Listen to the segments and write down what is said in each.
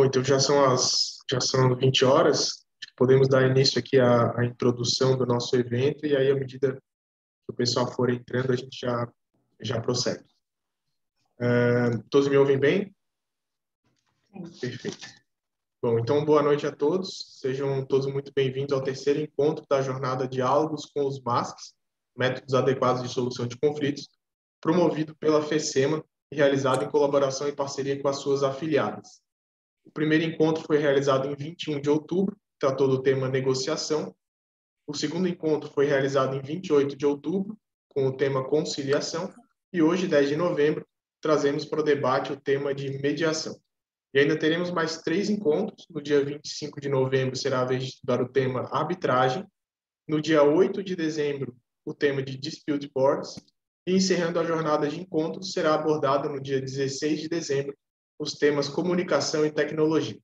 Bom, então já são 20 horas, podemos dar início aqui à introdução do nosso evento e aí, à medida que o pessoal for entrando, a gente já prossegue. Todos me ouvem bem? Sim. Perfeito. Bom, então, boa noite a todos. Sejam todos muito bem-vindos ao terceiro encontro da jornada Diálogos com os MASCs, Métodos Adequados de Solução de Conflitos, promovido pela FECEMA e realizado em colaboração e parceria com as suas afiliadas. O primeiro encontro foi realizado em 21 de outubro, tratou do tema negociação. O segundo encontro foi realizado em 28 de outubro, com o tema conciliação. E hoje, 10 de novembro, trazemos para o debate o tema de mediação. E ainda teremos mais 3 encontros. No dia 25 de novembro será a vez de estudar o tema arbitragem. No dia 8 de dezembro, o tema de dispute boards. E encerrando a jornada de encontros, será abordado no dia 16 de dezembro os temas comunicação e tecnologia.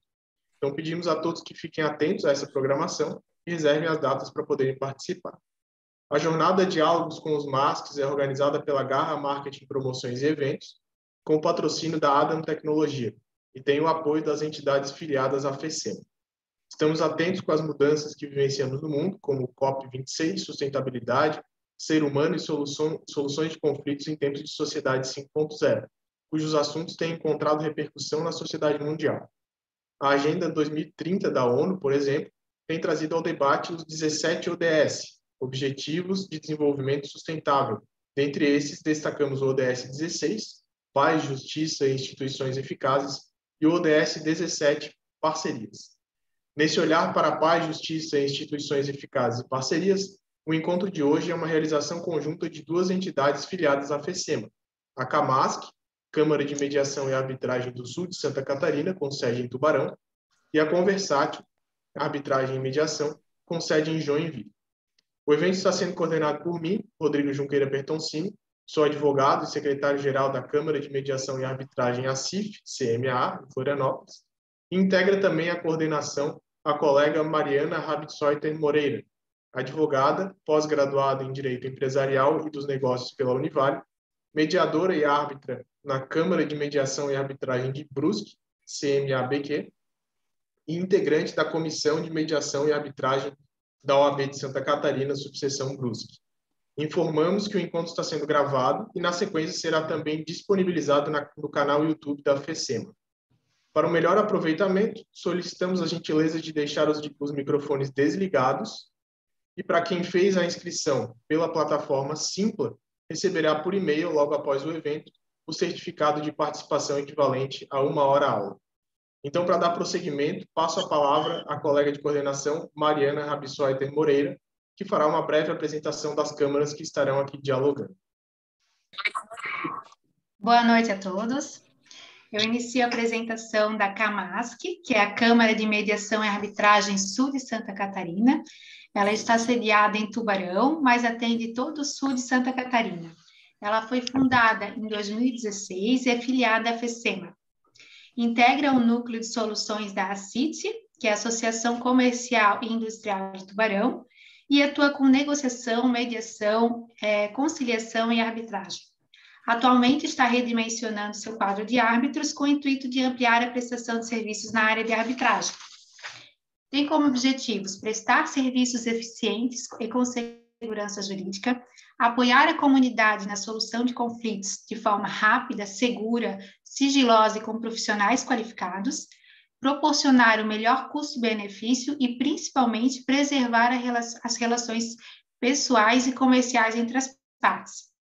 Então, pedimos a todos que fiquem atentos a essa programação e reservem as datas para poderem participar. A jornada Diálogos com os MASCs é organizada pela Garra Marketing Promoções e Eventos, com o patrocínio da Adam Tecnologia, e tem o apoio das entidades filiadas à FECEMA. Estamos atentos com as mudanças que vivenciamos no mundo, como o COP26, sustentabilidade, ser humano e soluções de conflitos em tempos de sociedade 5.0, cujos assuntos têm encontrado repercussão na sociedade mundial. A Agenda 2030 da ONU, por exemplo, tem trazido ao debate os 17 ODS, Objetivos de Desenvolvimento Sustentável. Dentre esses, destacamos o ODS 16, Paz, Justiça e Instituições Eficazes, e o ODS 17, Parcerias. Nesse olhar para a paz, justiça e instituições eficazes e parcerias, o encontro de hoje é uma realização conjunta de 2 entidades filiadas à FECEMA, a CAMASC, Câmara de Mediação e Arbitragem do Sul de Santa Catarina, com sede em Tubarão, e a Conversátil, Arbitragem e Mediação, com sede em Joinville. O evento está sendo coordenado por mim, Rodrigo Junqueira Bertoncini, sou advogado e secretário-geral da Câmara de Mediação e Arbitragem ACIF, CMA, em Florianópolis, e integra também a coordenação a colega Mariana Rabitsoiter Moreira, advogada, pós-graduada em Direito Empresarial e dos Negócios pela Univale, mediadora e árbitra na Câmara de Mediação e Arbitragem de Brusque, CMA-BQ, e integrante da Comissão de Mediação e Arbitragem da OAB de Santa Catarina, subseção Brusque. Informamos que o encontro está sendo gravado e, na sequência, será também disponibilizado no canal YouTube da FECEMA. Para um melhor aproveitamento, solicitamos a gentileza de deixar os microfones desligados e, para quem fez a inscrição pela plataforma Simpla, receberá por e-mail, logo após o evento, o certificado de participação equivalente a 1 hora aula. Então, para dar prosseguimento, passo a palavra à colega de coordenação, Mariana Rabitsoiter Moreira, que fará uma breve apresentação das câmaras que estarão aqui dialogando. Boa noite a todos. Eu inicio a apresentação da CAMASC, que é a Câmara de Mediação e Arbitragem Sul de Santa Catarina. Ela está sediada em Tubarão, mas atende todo o sul de Santa Catarina. Ela foi fundada em 2016 e é filiada à FECEMA. Integra o núcleo de soluções da ACIT, que é a Associação Comercial e Industrial de Tubarão, e atua com negociação, mediação, conciliação e arbitragem. Atualmente está redimensionando seu quadro de árbitros com o intuito de ampliar a prestação de serviços na área de arbitragem. Tem como objetivos prestar serviços eficientes e com segurança jurídica, apoiar a comunidade na solução de conflitos de forma rápida, segura, sigilosa e com profissionais qualificados, proporcionar o melhor custo-benefício e, principalmente, preservar as relações pessoais e comerciais entre as partes.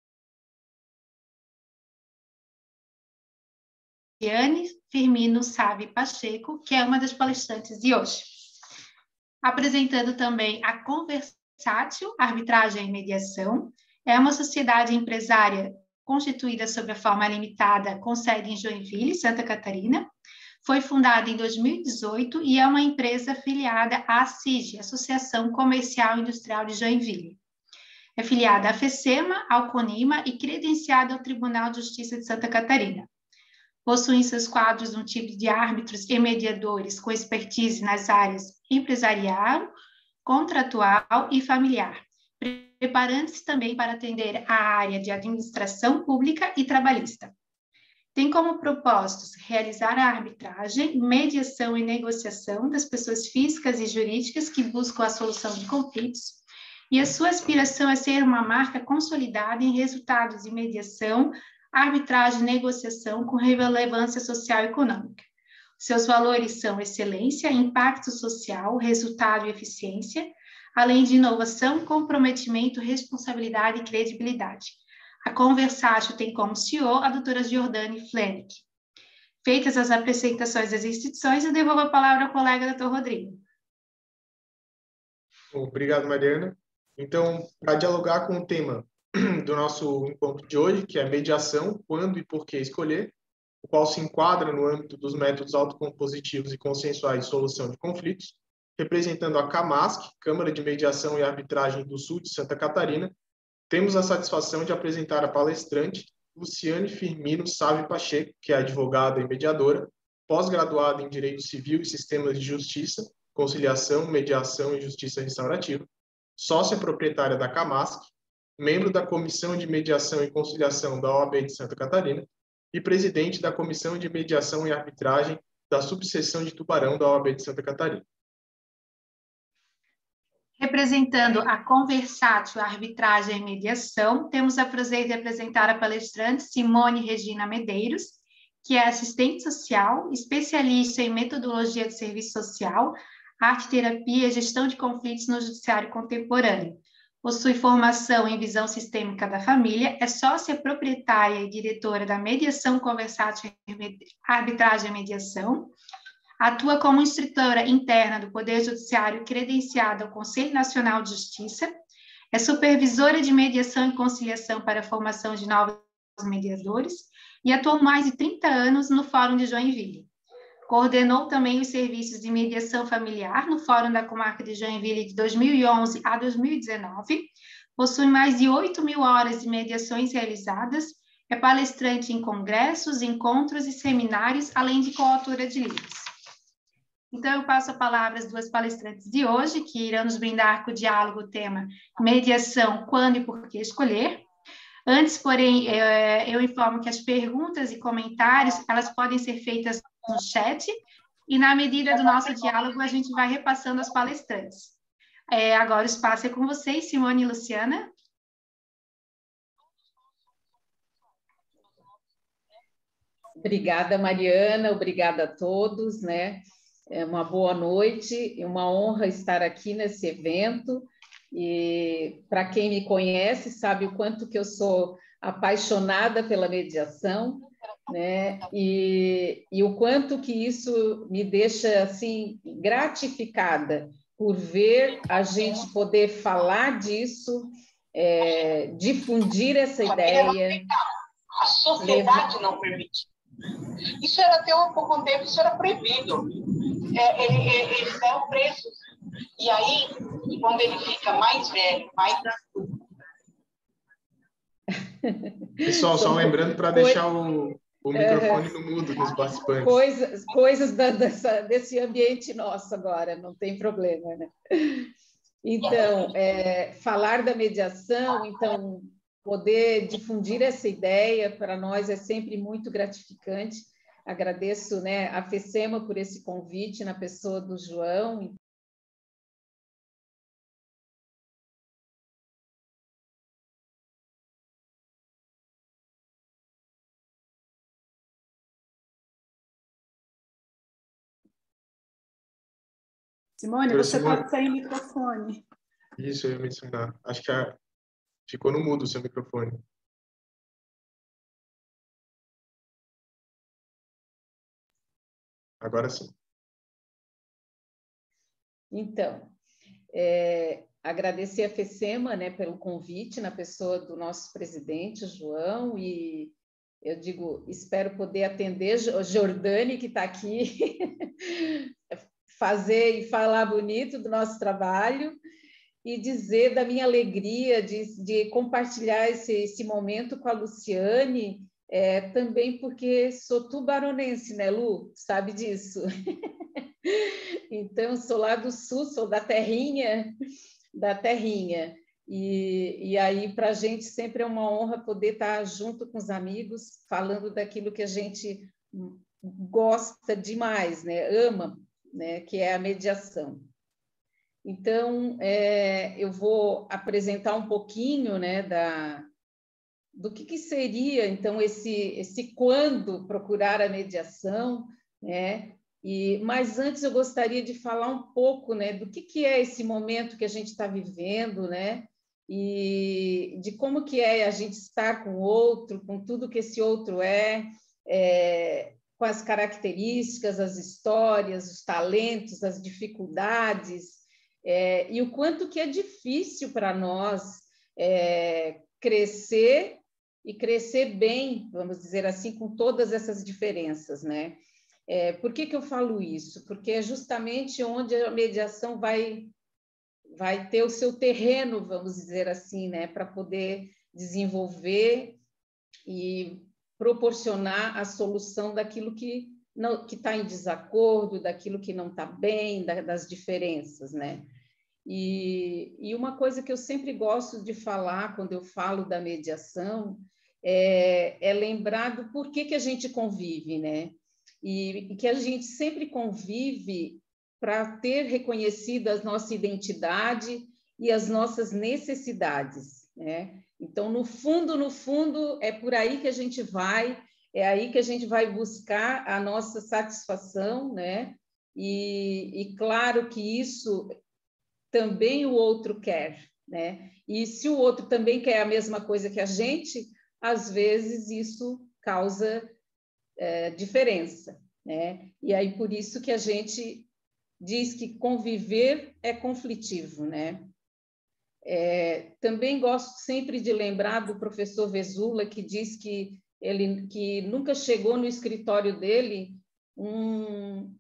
Diane Firmino Savi Pacheco, que é uma das palestrantes de hoje. Apresentando também a Conversátil, Arbitragem e Mediação, é uma sociedade empresária constituída sob a forma limitada, com sede em Joinville, Santa Catarina. Foi fundada em 2018 e é uma empresa filiada à ACIG, Associação Comercial e Industrial de Joinville. É filiada à FECEMA, ao CONIMA e credenciada ao Tribunal de Justiça de Santa Catarina. Possui em seus quadros um time de árbitros e mediadores com expertise nas áreas empresarial, contratual e familiar, preparando-se também para atender a área de administração pública e trabalhista. tem como propósitos realizar a arbitragem, mediação e negociação das pessoas físicas e jurídicas que buscam a solução de conflitos, e a sua aspiração é ser uma marca consolidada em resultados de mediação, arbitragem e negociação com relevância social e econômica. Seus valores são excelência, impacto social, resultado e eficiência, além de inovação, comprometimento, responsabilidade e credibilidade. A Conversátil tem como CEO a doutora Giordani Flenick. Feitas as apresentações das instituições, eu devolvo a palavra ao colega doutor Rodrigo. Obrigado, Mariana. Então, para dialogar com o tema do nosso encontro de hoje, que é mediação, quando e por que escolher, o qual se enquadra no âmbito dos métodos autocompositivos e consensuais de solução de conflitos, representando a CAMASC, Câmara de Mediação e Arbitragem do Sul de Santa Catarina, temos a satisfação de apresentar a palestrante Luciane Firmino Sávio Pacheco, que é advogada e mediadora, pós-graduada em Direito Civil e Sistemas de Justiça, Conciliação, Mediação e Justiça Restaurativa, sócia proprietária da CAMASC, membro da Comissão de Mediação e Conciliação da OAB de Santa Catarina e presidente da Comissão de Mediação e Arbitragem da Subseção de Tubarão da OAB de Santa Catarina. Representando a Conversátil, Arbitragem e Mediação, temos a prazer de apresentar a palestrante Simone Regina Medeiros, que é assistente social, especialista em metodologia de serviço social, arte-terapia e gestão de conflitos no judiciário contemporâneo. Possui formação em visão sistêmica da família, é sócia proprietária e diretora da Mediação Conversátil, Arbitragem e Mediação, atua como instrutora interna do Poder Judiciário credenciada ao Conselho Nacional de Justiça, é supervisora de mediação e conciliação para a formação de novos mediadores e atuou mais de 30 anos no Fórum de Joinville. Coordenou também os serviços de mediação familiar no Fórum da Comarca de Joinville de 2011 a 2019, possui mais de 8.000 horas de mediações realizadas, é palestrante em congressos, encontros e seminários, além de coautora de livros. Então, eu passo a palavra às duas palestrantes de hoje, que irão nos brindar com o diálogo, o tema mediação, quando e por que escolher. Antes, porém, eu informo que as perguntas e comentários, elas podem ser feitas no chat, e na medida do nosso diálogo, a gente vai repassando as palestrantes. Agora o espaço é com vocês, Simone e Luciana. Obrigada, Mariana, obrigada a todos, né? É uma boa noite e uma honra estar aqui nesse evento. E para quem me conhece, sabe o quanto que eu sou apaixonada pela mediação, né? E o quanto que isso me deixa assim gratificada por ver a gente poder falar disso, difundir essa ideia. A sociedade não permite. Isso era até um pouco tempo, isso era proibido. Eles eram presos. E aí, quando ele fica mais velho, mais adulto. Pessoal, só lembrando para deixar o microfone no mudo dos participantes. Coisas desse ambiente nosso agora, não tem problema, né? Então, falar da mediação, então, poder difundir essa ideia, para nós é sempre muito gratificante. Agradeço, né, a FECEMA por esse convite, na pessoa do João. Simone, você pode sair o microfone. Isso, eu ia mencionar. Acho que ficou no mudo o seu microfone. Agora sim. Então, agradecer a FECEMA, né, pelo convite, na pessoa do nosso presidente, João, e eu digo, espero poder atender a Giordani, que está aqui, fazer e falar bonito do nosso trabalho, e dizer da minha alegria de compartilhar esse momento com a Luciane, também porque sou tubaronense, né, Lu? Sabe disso? Então, sou lá do sul, sou da terrinha, E aí, para a gente, sempre é uma honra poder estar junto com os amigos, falando daquilo que a gente gosta demais, né? Ama, né? Que é a mediação. Então, eu vou apresentar um pouquinho, né, do que seria, então, esse quando procurar a mediação, né? Mas antes eu gostaria de falar um pouco, né, do que é esse momento que a gente está vivendo, né? E de como que é a gente estar com o outro, com tudo que esse outro com as características, as histórias, os talentos, as dificuldades, e o quanto que é difícil para nós crescer e crescer bem, vamos dizer assim, com todas essas diferenças, né? Por que eu falo isso? Porque é justamente onde a mediação vai ter o seu terreno, vamos dizer assim, né? Para poder desenvolver e proporcionar a solução daquilo que está em desacordo, daquilo que não está bem, das diferenças, né? E uma coisa que eu sempre gosto de falar quando eu falo da mediação é lembrar do porquê que a gente convive, né? E que a gente sempre convive para ter reconhecido a nossa identidade e as nossas necessidades, né? Então, no fundo, é por aí que a gente vai, é aí que a gente vai buscar a nossa satisfação, né? E claro que isso também o outro quer, né? E se o outro também quer a mesma coisa que a gente, às vezes isso causa diferença, né? E aí por isso que a gente diz que conviver é conflitivo, né? Também gosto sempre de lembrar do professor Vesula, que diz que que nunca chegou no escritório dele um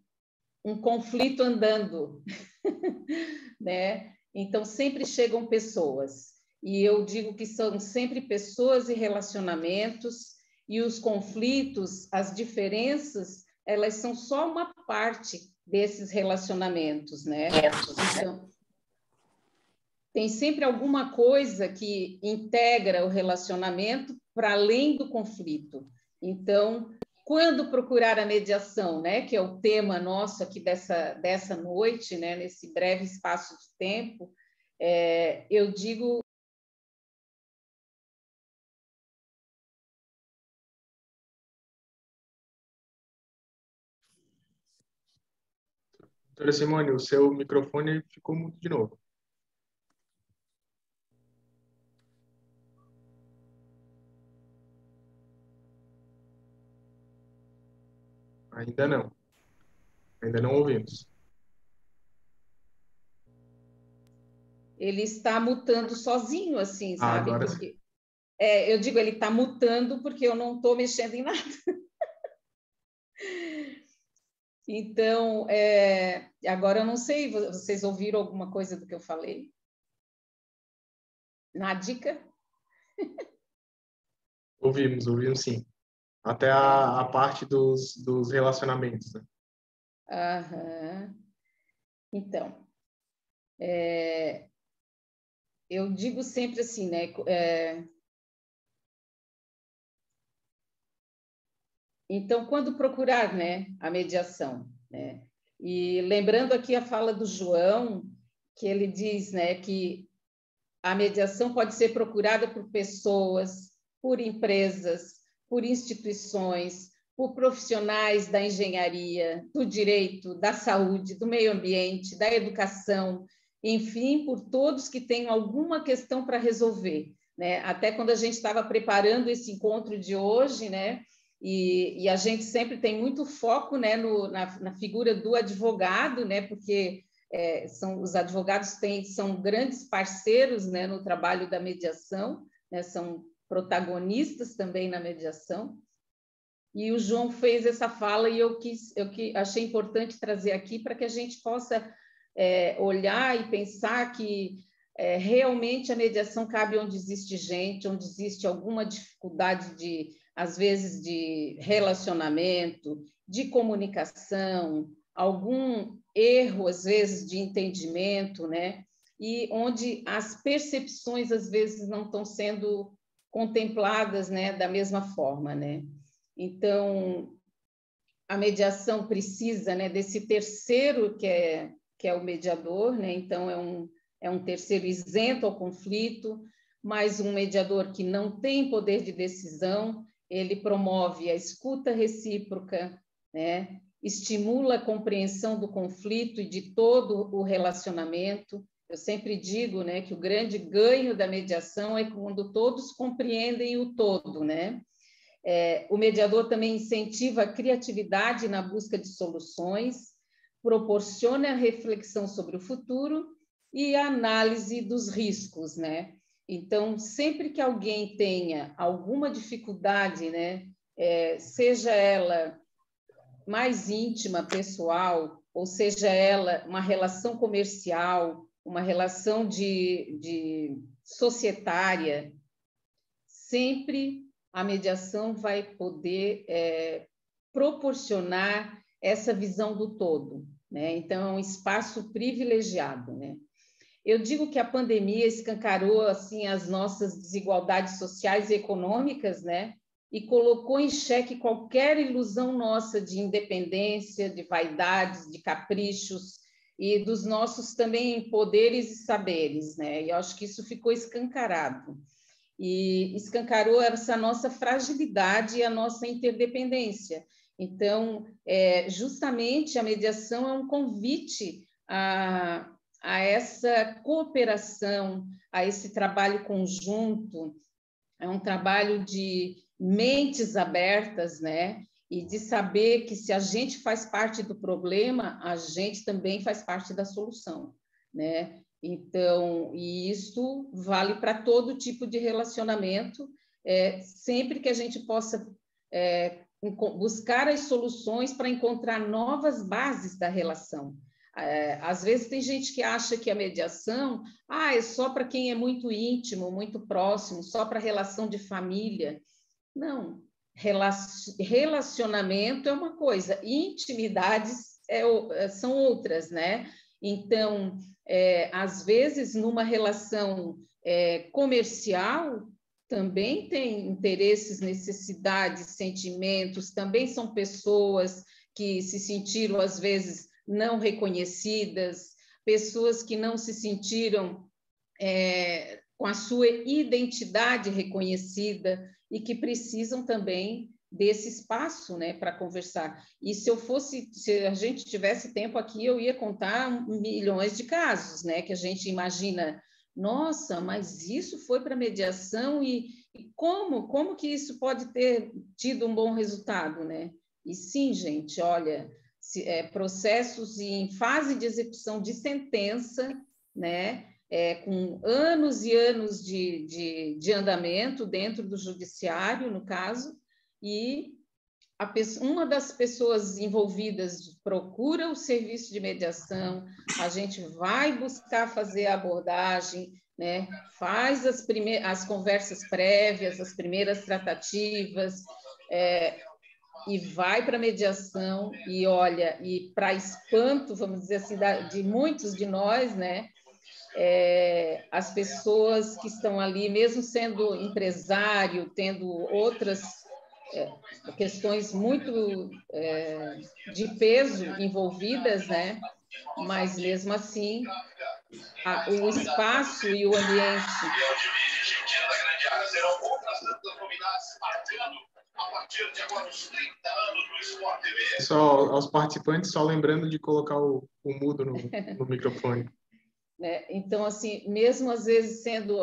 conflito andando, né? Então, sempre chegam pessoas. E eu digo que são sempre pessoas e relacionamentos, e os conflitos, as diferenças, elas são só uma parte desses relacionamentos, né? Então, tem sempre alguma coisa que integra o relacionamento para além do conflito. Então, quando procurar a mediação, né, que é o tema nosso aqui dessa noite, né, nesse breve espaço de tempo, eu digo... Doutora Simone, o seu microfone ficou mudo de novo. Ainda não. Ainda não ouvimos. Ele está mutando sozinho, assim, sabe? Agora Porque, eu digo, ele está mutando porque eu não estou mexendo em nada. Então, agora eu não sei, vocês ouviram alguma coisa do que eu falei? Na dica? ouvimos sim. Até a parte dos relacionamentos, né? Aham. Então, eu digo sempre assim, né? Então, quando procurar, né, a mediação, né? E lembrando aqui a fala do João, que ele diz, né, que a mediação pode ser procurada por pessoas, por empresas, por instituições, por profissionais da engenharia, do direito, da saúde, do meio ambiente, da educação, enfim, por todos que tenham alguma questão para resolver, né? Até quando a gente estava preparando esse encontro de hoje, né? E a gente sempre tem muito foco, né, na figura do advogado, né? Porque os advogados são grandes parceiros, né, no trabalho da mediação, né? São protagonistas também na mediação. E o João fez essa fala e eu achei importante trazer aqui para que a gente possa olhar e pensar que realmente a mediação cabe onde existe gente, onde existe alguma dificuldade às vezes, de relacionamento, de comunicação, algum erro, às vezes, de entendimento, né? e onde as percepções, às vezes, não estão sendo contempladas, né, da mesma forma, né? Então, a mediação precisa, né, desse terceiro que é o mediador, né? Então, é um terceiro isento ao conflito, mas um mediador que não tem poder de decisão. Ele promove a escuta recíproca, né? Estimula a compreensão do conflito e de todo o relacionamento. Eu sempre digo, né, que o grande ganho da mediação é quando todos compreendem o todo, né? O mediador também incentiva a criatividade na busca de soluções, proporciona a reflexão sobre o futuro e a análise dos riscos, né? Então, sempre que alguém tenha alguma dificuldade, né, seja ela mais íntima, pessoal, ou seja ela uma relação comercial, uma relação de societária, sempre a mediação vai poder proporcionar essa visão do todo, né? Então, é um espaço privilegiado, né? Eu digo que a pandemia escancarou assim as nossas desigualdades sociais e econômicas, né? E colocou em xeque qualquer ilusão nossa de independência, de vaidades, de caprichos e dos nossos também poderes e saberes, né? E eu acho que isso ficou escancarado. E escancarou essa nossa fragilidade e a nossa interdependência. Então, justamente a mediação é um convite a essa cooperação, a esse trabalho conjunto, é um trabalho de mentes abertas, né? E de saber que se a gente faz parte do problema, a gente também faz parte da solução, né? Então, e isso vale para todo tipo de relacionamento, sempre que a gente possa buscar as soluções para encontrar novas bases da relação. Às vezes tem gente que acha que a mediação é só para quem é muito íntimo, muito próximo, só para relação de família. Não, relacionamento é uma coisa, intimidades são outras, né? Então, às vezes, numa relação comercial, também tem interesses, necessidades, sentimentos, também são pessoas que se sentiram, às vezes, não reconhecidas, pessoas que não se sentiram com a sua identidade reconhecida e que precisam também desse espaço, né, para conversar. E se a gente tivesse tempo aqui, eu ia contar milhões de casos, né, que a gente imagina, nossa, mas isso foi para mediação e como que isso pode ter tido um bom resultado, né? E sim, gente, olha, processos em fase de execução de sentença, né? Com anos e anos de andamento dentro do judiciário, no caso, e uma das pessoas envolvidas procura o serviço de mediação, a gente vai buscar fazer a abordagem, né? Faz as conversas prévias, as primeiras tratativas, e vai para a mediação, e olha, e para espanto, vamos dizer assim, de muitos de nós, né? As pessoas que estão ali, mesmo sendo empresário, tendo outras questões muito de peso envolvidas, né? Mas mesmo assim, o espaço e o ambiente. Só aos participantes, só lembrando de colocar o mudo no microfone. Né? Então, assim, mesmo às vezes sendo,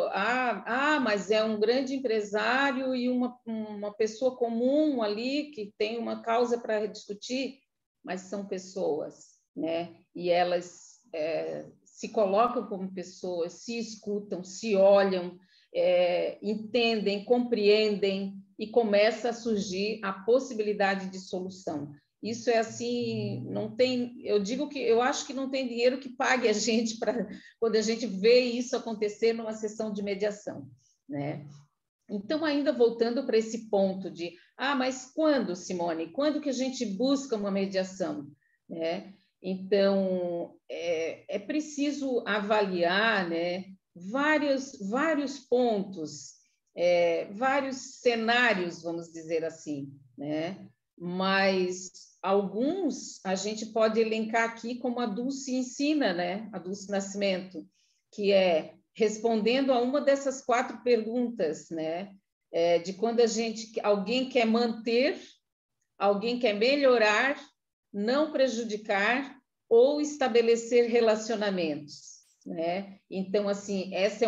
mas é um grande empresário e uma pessoa comum ali que tem uma causa para discutir, mas são pessoas, né? E elas se colocam como pessoas, se escutam, se olham, entendem, compreendem e começa a surgir a possibilidade de solução. Isso é assim, não tem, eu acho que não tem dinheiro que pague a gente para quando a gente vê isso acontecer numa sessão de mediação, né? Então, ainda voltando para esse ponto de, mas quando, Simone? Quando que a gente busca uma mediação, né? Então, é preciso avaliar, né, vários pontos, vários cenários, vamos dizer assim, né? Mas alguns a gente pode elencar aqui como a Dulce ensina, né? A Dulce Nascimento, que é respondendo a uma dessas 4 perguntas, né? De quando alguém quer manter, alguém quer melhorar, não prejudicar ou estabelecer relacionamentos, né? Então, assim, essa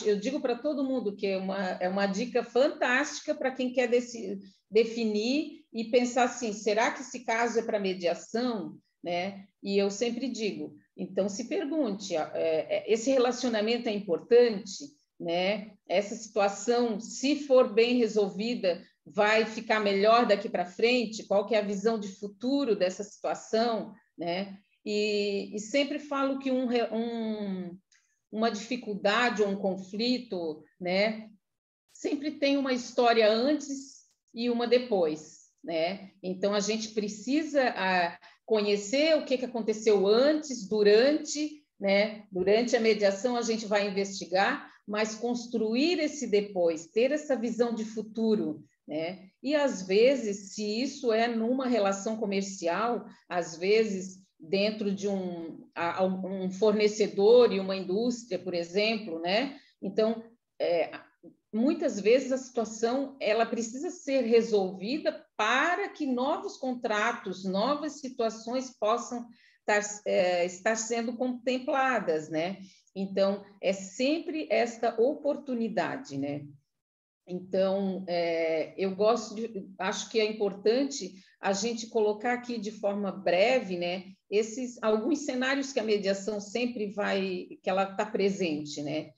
eu digo para todo mundo que é uma dica fantástica para quem quer definir e pensar assim, será que esse caso é para mediação, né? E eu sempre digo, então se pergunte, esse relacionamento é importante, né? Essa situação, se for bem resolvida, vai ficar melhor daqui para frente? Qual que é a visão de futuro dessa situação, né? E sempre falo que uma dificuldade ou um conflito, né, sempre tem uma história antes e uma depois, né? Então a gente precisa conhecer o que aconteceu antes, durante, né? Durante a mediação a gente vai investigar, mas construir esse depois, ter essa visão de futuro, né? E às vezes, se isso é numa relação comercial, às vezes dentro de um fornecedor e uma indústria, por exemplo, né? Então, muitas vezes a situação ela precisa ser resolvida para que novos contratos, novas situações possam estar sendo contempladas, né? Então, é sempre esta oportunidade, né? Então, acho que é importante a gente colocar aqui de forma breve, né, alguns cenários que a mediação sempre que ela está presente, né?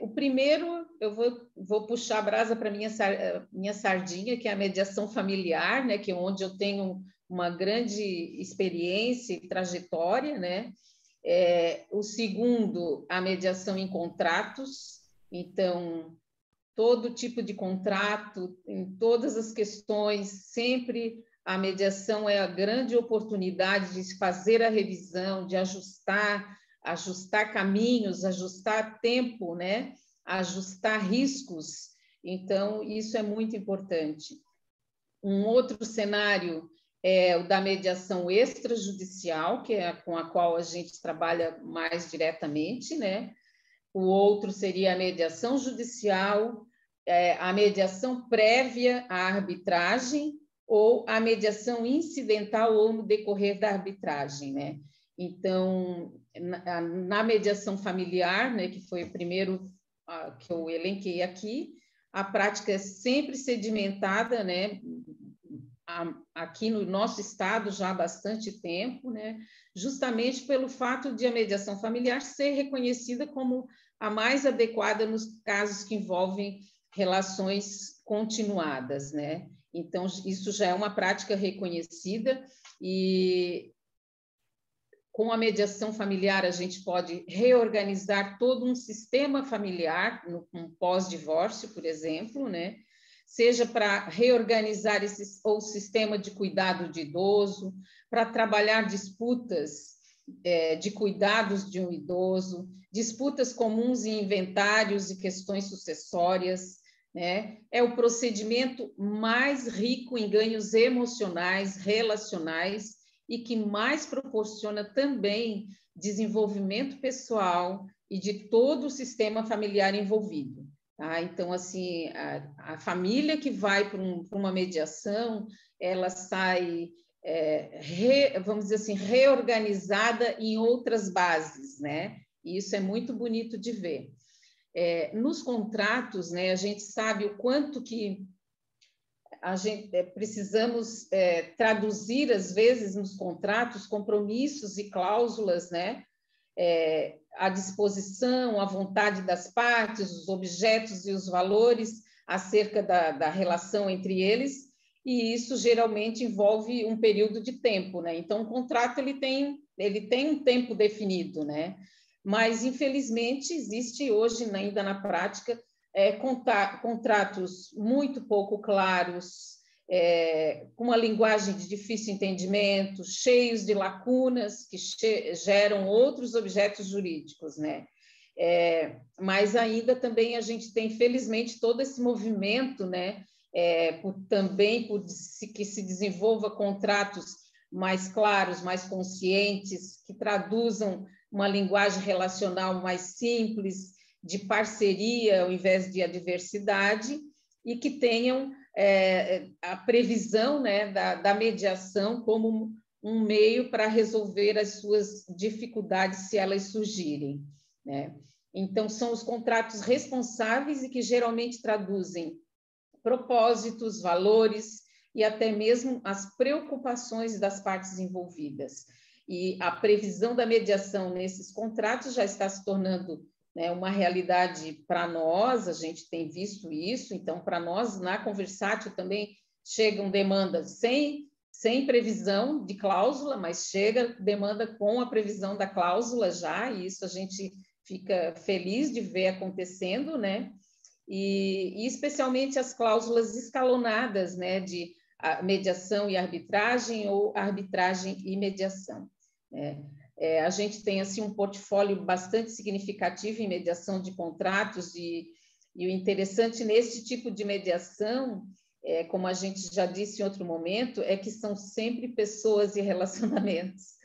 O primeiro, eu vou puxar a brasa para minha sardinha, que é a mediação familiar, né, que é onde eu tenho uma grande experiência e trajetória, né? O segundo, a mediação em contratos. Então, todo tipo de contrato, em todas as questões, sempre a mediação é a grande oportunidade de fazer a revisão, de ajustar caminhos, ajustar tempo, né? Ajustar riscos. Então, isso é muito importante. Um outro cenário é o da mediação extrajudicial, que é com a qual a gente trabalha mais diretamente, né? O outro seria a mediação judicial, a mediação prévia à arbitragem ou a mediação incidental ou no decorrer da arbitragem, né? Então, na mediação familiar, né, que foi o primeiro que eu elenquei aqui, a prática é sempre sedimentada, né, aqui no nosso estado já há bastante tempo, né, justamente pelo fato de a mediação familiar ser reconhecida como a mais adequada nos casos que envolvem relações continuadas, né? Então, isso já é uma prática reconhecida e com a mediação familiar a gente pode reorganizar todo um sistema familiar, no pós-divórcio, por exemplo, né? Seja para reorganizar o sistema de cuidado de idoso, para trabalhar disputas de cuidados de um idoso, disputas comuns em inventários e questões sucessórias, né? É o procedimento mais rico em ganhos emocionais, relacionais e que mais proporciona também desenvolvimento pessoal e de todo o sistema familiar envolvido. Tá? Então, assim, a família que vai para uma mediação, ela sai, vamos dizer assim, reorganizada em outras bases, né? E isso é muito bonito de ver. Nos contratos, né, a gente sabe o quanto que a gente precisamos traduzir, às vezes, nos contratos, compromissos e cláusulas, né? A disposição, a vontade das partes, os objetos e os valores acerca da relação entre eles, e isso geralmente envolve um período de tempo, né? Então, o contrato ele tem um tempo definido, né? Mas, infelizmente, existe hoje ainda na prática contratos muito pouco claros, com uma linguagem de difícil entendimento, cheios de lacunas que geram outros objetos jurídicos, né? Mas ainda também a gente tem, felizmente, todo esse movimento, né? Também por que se desenvolva contratos mais claros, mais conscientes, que traduzam uma linguagem relacional mais simples, de parceria ao invés de adversidade, e que tenham a previsão, né, da mediação como um meio para resolver as suas dificuldades, se elas surgirem, né? Então, são os contratos responsáveis e que geralmente traduzem propósitos, valores e até mesmo as preocupações das partes envolvidas. E a previsão da mediação nesses contratos já está se tornando, né, uma realidade para nós, a gente tem visto isso. Então, para nós, na Conversátil também chegam demandas sem previsão de cláusula, mas chega demanda com a previsão da cláusula já, e isso a gente fica feliz de ver acontecendo, né? E especialmente as cláusulas escalonadas, né, de mediação e arbitragem ou arbitragem e mediação, né? A gente tem assim um portfólio bastante significativo em mediação de contratos e o interessante nesse tipo de mediação, como a gente já disse em outro momento, é que são sempre pessoas e relacionamentos.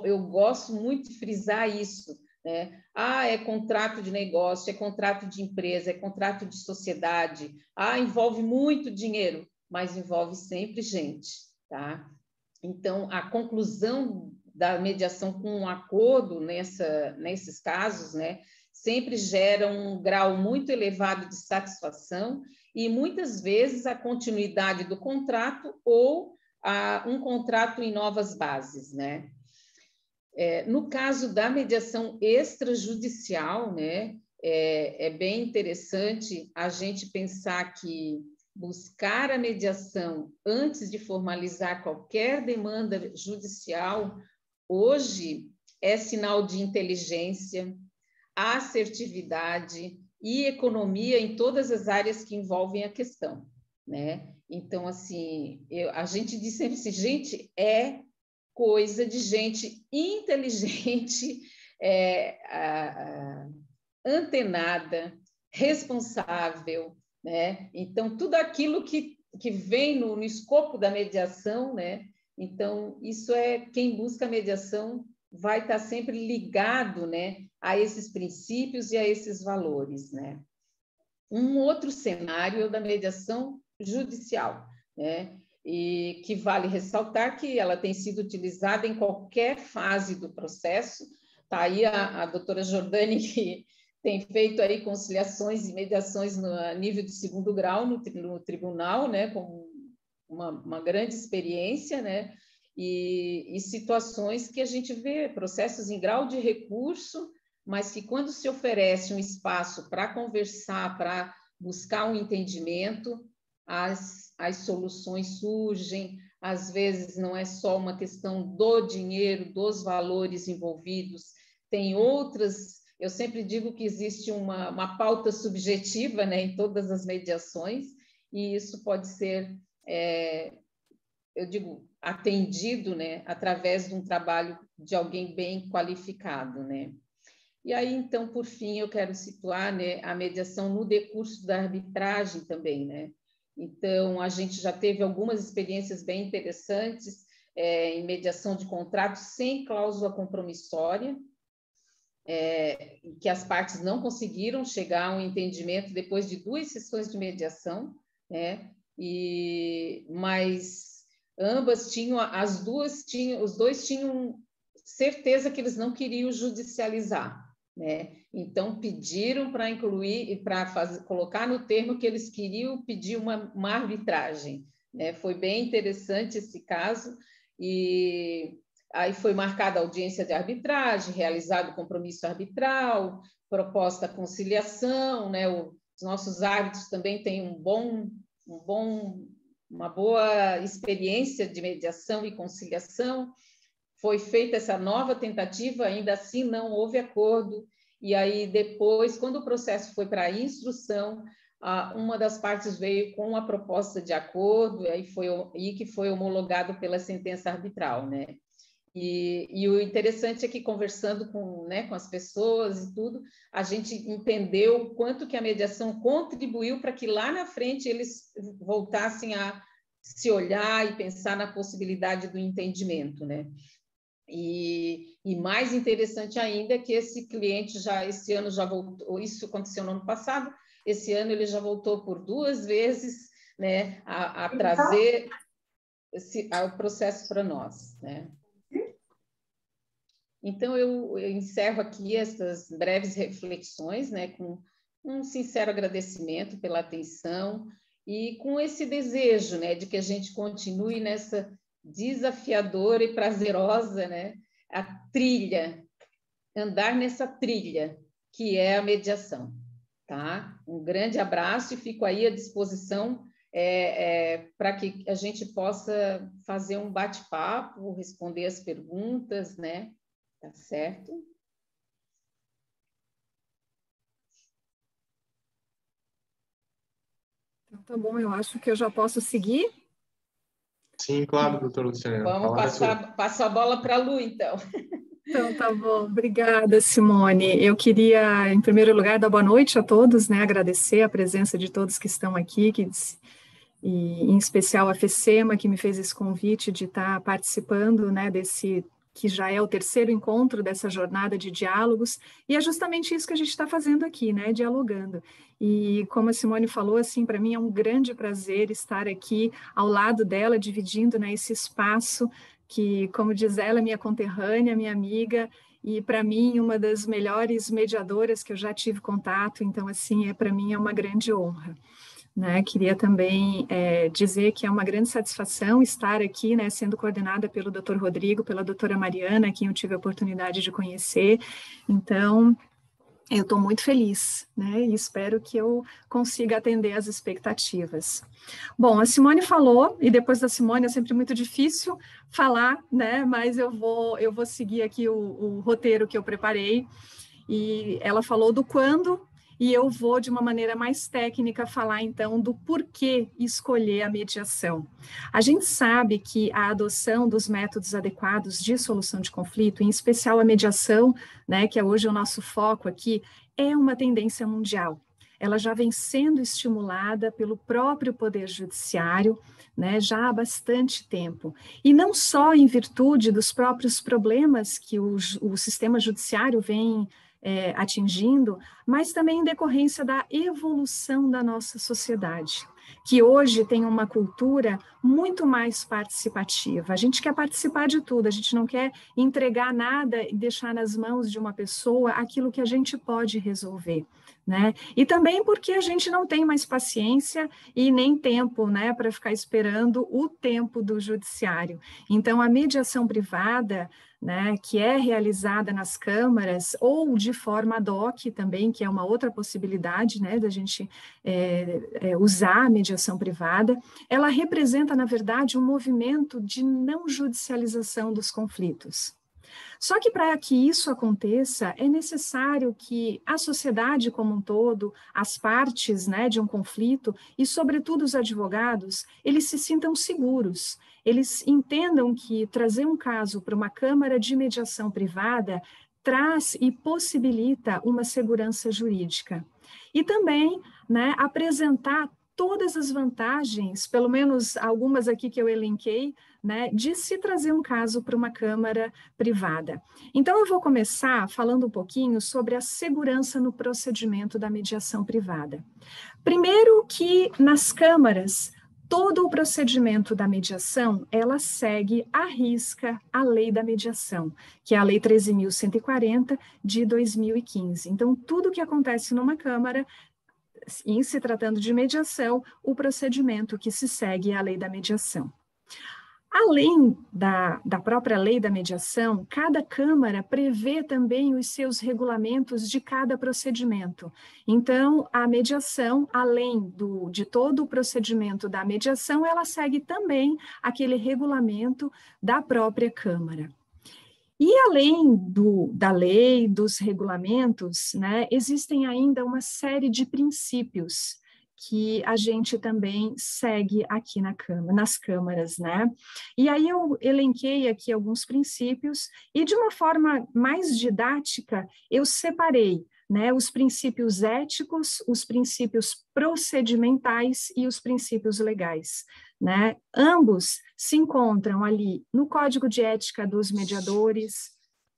Eu gosto muito de frisar isso, né? É contrato de negócio, é contrato de empresa, é contrato de sociedade. Envolve muito dinheiro, mas envolve sempre gente, tá? Então, a conclusão da mediação com um acordo nesses casos, né, sempre gera um grau muito elevado de satisfação e, muitas vezes, a continuidade do contrato ou um contrato em novas bases, né? No caso da mediação extrajudicial, né, é bem interessante a gente pensar que buscar a mediação antes de formalizar qualquer demanda judicial, hoje, é sinal de inteligência, assertividade e economia em todas as áreas que envolvem a questão, né? Então, assim, a gente diz sempre assim, gente, é coisa de gente inteligente, antenada, responsável, né? Então, tudo aquilo que vem no escopo da mediação, né? Então, isso quem busca a mediação vai estar sempre ligado, né, a esses princípios e a esses valores, né? Um outro cenário é o da mediação judicial, né? E que vale ressaltar que ela tem sido utilizada em qualquer fase do processo. Está aí a doutora Jordane, que tem feito aí conciliações e mediações no nível de segundo grau no tribunal, né, com uma grande experiência, né, e situações que a gente vê, processos em grau de recurso, mas que quando se oferece um espaço para conversar, para buscar um entendimento, as soluções surgem. Às vezes não é só uma questão do dinheiro, dos valores envolvidos, tem outras. Eu sempre digo que existe uma pauta subjetiva, né, em todas as mediações, e isso pode ser, eu digo, atendido, né, através de um trabalho de alguém bem qualificado, né. E aí, então, por fim, eu quero situar, né, a mediação no decurso da arbitragem também, né. Então, a gente já teve algumas experiências bem interessantes em mediação de contratos sem cláusula compromissória, que as partes não conseguiram chegar a um entendimento depois de 2 sessões de mediação, né? Mas ambas tinham, os dois tinham certeza que eles não queriam judicializar, né? Então pediram para incluir e para colocar no termo que eles queriam pedir uma arbitragem, né? Foi bem interessante esse caso. E aí foi marcada a audiência de arbitragem, realizado o compromisso arbitral, proposta a conciliação, né? Os nossos árbitros também têm uma boa experiência de mediação e conciliação. Foi feita essa nova tentativa, ainda assim não houve acordo, e aí depois, quando o processo foi para a instrução, uma das partes veio com uma proposta de acordo, e que foi homologado pela sentença arbitral, né? E o interessante é que, conversando com as pessoas e tudo, a gente entendeu o quanto que a mediação contribuiu para que lá na frente eles voltassem a se olhar e pensar na possibilidade do entendimento, né? E mais interessante ainda é que esse cliente esse ano já voltou, isso aconteceu no ano passado, esse ano ele já voltou por 2 vezes, né, a trazer o processo para nós, né? Então, eu encerro aqui essas breves reflexões, né, com um sincero agradecimento pela atenção e com esse desejo, né, de que a gente continue nessa desafiadora e prazerosa, né, a trilha, andar nessa trilha que é a mediação, tá? Um grande abraço e fico aí à disposição para que a gente possa fazer um bate-papo, responder as perguntas, né? Tá certo? Então, tá bom, eu acho que eu já posso seguir. Sim, claro, doutora Luciana. Vamos passar a bola para a Lu, então. Então, tá bom. Obrigada, Simone. Eu queria, em primeiro lugar, dar boa noite a todos, né? Agradecer a presença de todos que estão aqui, e em especial a FECEMA, que me fez esse convite de estar participando, né, desse que já é o 3º encontro dessa jornada de diálogos, e é justamente isso que a gente está fazendo aqui, né, dialogando. E como a Simone falou, assim, para mim é um grande prazer estar aqui ao lado dela, dividindo, né, esse espaço que, como diz ela, é minha conterrânea, minha amiga, e para mim uma das melhores mediadoras que eu já tive contato, então, assim, para mim é uma grande honra. Né, queria também dizer que é uma grande satisfação estar aqui, né, sendo coordenada pelo Dr. Rodrigo, pela doutora Mariana, quem eu tive a oportunidade de conhecer. Então, eu estou muito feliz, né, e espero que eu consiga atender às expectativas. Bom, a Simone falou, e depois da Simone é sempre muito difícil falar, né, mas eu vou seguir aqui o roteiro que eu preparei, e ela falou do quando. E eu vou, de uma maneira mais técnica, falar, então, do porquê escolher a mediação. A gente sabe que a adoção dos métodos adequados de solução de conflito, em especial a mediação, né, que é hoje o nosso foco aqui, é uma tendência mundial. Ela já vem sendo estimulada pelo próprio Poder Judiciário, né, já há bastante tempo. E não só em virtude dos próprios problemas que o sistema judiciário vem atingindo, mas também em decorrência da evolução da nossa sociedade, que hoje tem uma cultura muito mais participativa. A gente quer participar de tudo, a gente não quer entregar nada e deixar nas mãos de uma pessoa aquilo que a gente pode resolver, né? E também porque a gente não tem mais paciência e nem tempo, né, para ficar esperando o tempo do judiciário. Então, a mediação privada, né, que é realizada nas câmaras ou de forma ad hoc também, que é uma outra possibilidade, né, da gente usar a mediação privada, ela representa, na verdade, um movimento de não judicialização dos conflitos. Só que para que isso aconteça, é necessário que a sociedade como um todo, as partes, né, de um conflito, e sobretudo os advogados, eles se sintam seguros, eles entendam que trazer um caso para uma câmara de mediação privada traz e possibilita uma segurança jurídica. E também, né, apresentar todas as vantagens, pelo menos algumas aqui que eu elenquei, né, de se trazer um caso para uma câmara privada. Então, eu vou começar falando um pouquinho sobre a segurança no procedimento da mediação privada. Primeiro que nas câmaras, todo o procedimento da mediação, ela segue à risca a lei da mediação, que é a lei 13.140 de 2015. Então, tudo que acontece numa câmara, em se tratando de mediação, o procedimento que se segue é a lei da mediação. Além da própria lei da mediação, cada Câmara prevê também os seus regulamentos de cada procedimento. Então, a mediação, além de todo o procedimento da mediação, ela segue também aquele regulamento da própria Câmara. E além da lei, dos regulamentos, né, existem ainda uma série de princípios que a gente também segue aqui nas câmaras, né? E aí eu elenquei aqui alguns princípios e de uma forma mais didática eu separei, né, os princípios éticos, os princípios procedimentais e os princípios legais, né? Ambos se encontram ali no Código de Ética dos Mediadores,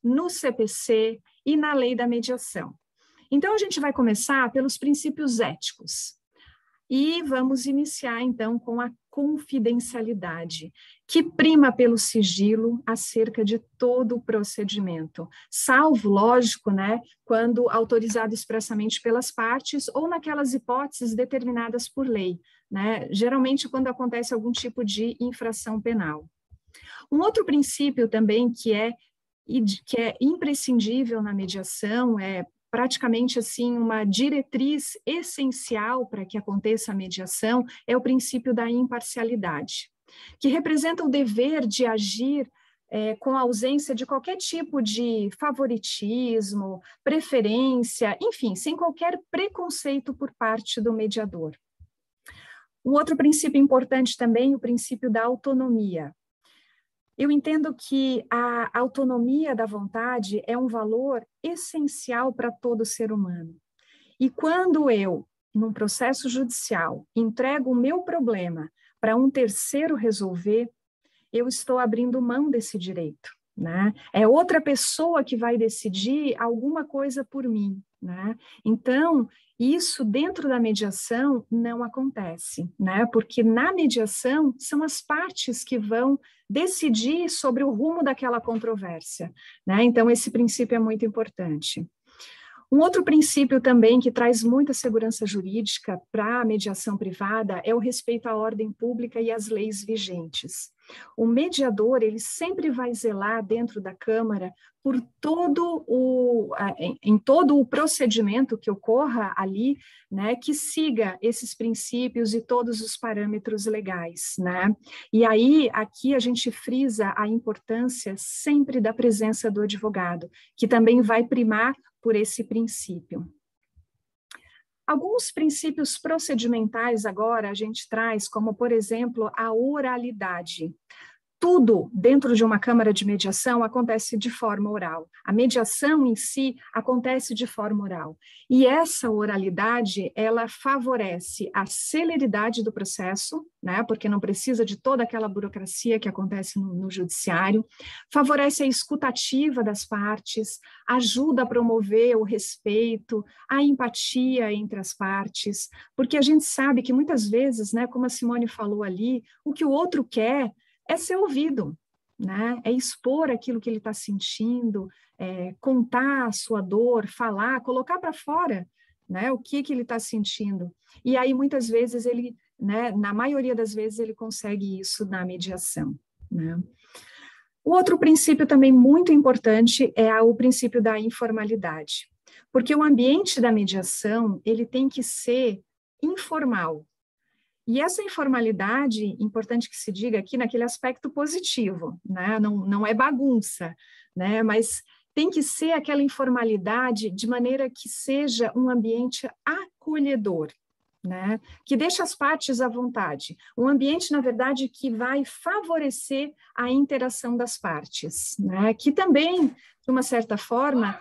no CPC e na Lei da Mediação. Então, a gente vai começar pelos princípios éticos. E vamos iniciar, então, com a confidencialidade, que prima pelo sigilo acerca de todo o procedimento, salvo, lógico, né, quando autorizado expressamente pelas partes ou naquelas hipóteses determinadas por lei, né, geralmente quando acontece algum tipo de infração penal. Um outro princípio também que é imprescindível na mediação, é praticamente assim uma diretriz essencial para que aconteça a mediação, é o princípio da imparcialidade, que representa o dever de agir com a ausência de qualquer tipo de favoritismo, preferência, enfim, sem qualquer preconceito por parte do mediador. Um outro princípio importante também, o princípio da autonomia. Eu entendo que a autonomia da vontade é um valor essencial para todo ser humano. E quando eu, num processo judicial, entrego o meu problema para um terceiro resolver, eu estou abrindo mão desse direito, né? É outra pessoa que vai decidir alguma coisa por mim, né? Então, isso dentro da mediação não acontece, né? Porque na mediação são as partes que vão decidir sobre o rumo daquela controvérsia, né? Então, esse princípio é muito importante. Um outro princípio também que traz muita segurança jurídica para a mediação privada é o respeito à ordem pública e às leis vigentes. O mediador, ele sempre vai zelar dentro da Câmara por em todo o procedimento que ocorra ali, né, que siga esses princípios e todos os parâmetros legais, né? E aí, aqui a gente frisa a importância sempre da presença do advogado, que também vai primar por esse princípio. Alguns princípios procedimentais agora a gente traz, como, por exemplo, a oralidade. Tudo dentro de uma câmara de mediação acontece de forma oral. A mediação em si acontece de forma oral. E essa oralidade, ela favorece a celeridade do processo, né, porque não precisa de toda aquela burocracia que acontece no judiciário, favorece a escutativa das partes, ajuda a promover o respeito, a empatia entre as partes, porque a gente sabe que muitas vezes, né, como a Simone falou ali, o que o outro quer é ser ouvido, né? É expor aquilo que ele está sentindo, contar a sua dor, falar, colocar para fora, né? O que ele está sentindo. E aí, muitas vezes, ele, né, na maioria das vezes, ele consegue isso na mediação, né? O outro princípio também muito importante é o princípio da informalidade, porque o ambiente da mediação, ele tem que ser informal. E essa informalidade, importante que se diga aqui naquele aspecto positivo, né? Não é bagunça, né? Mas tem que ser aquela informalidade de maneira que seja um ambiente acolhedor, né? Que deixa as partes à vontade. Um ambiente, na verdade, que vai favorecer a interação das partes, né? Que também, de uma certa forma,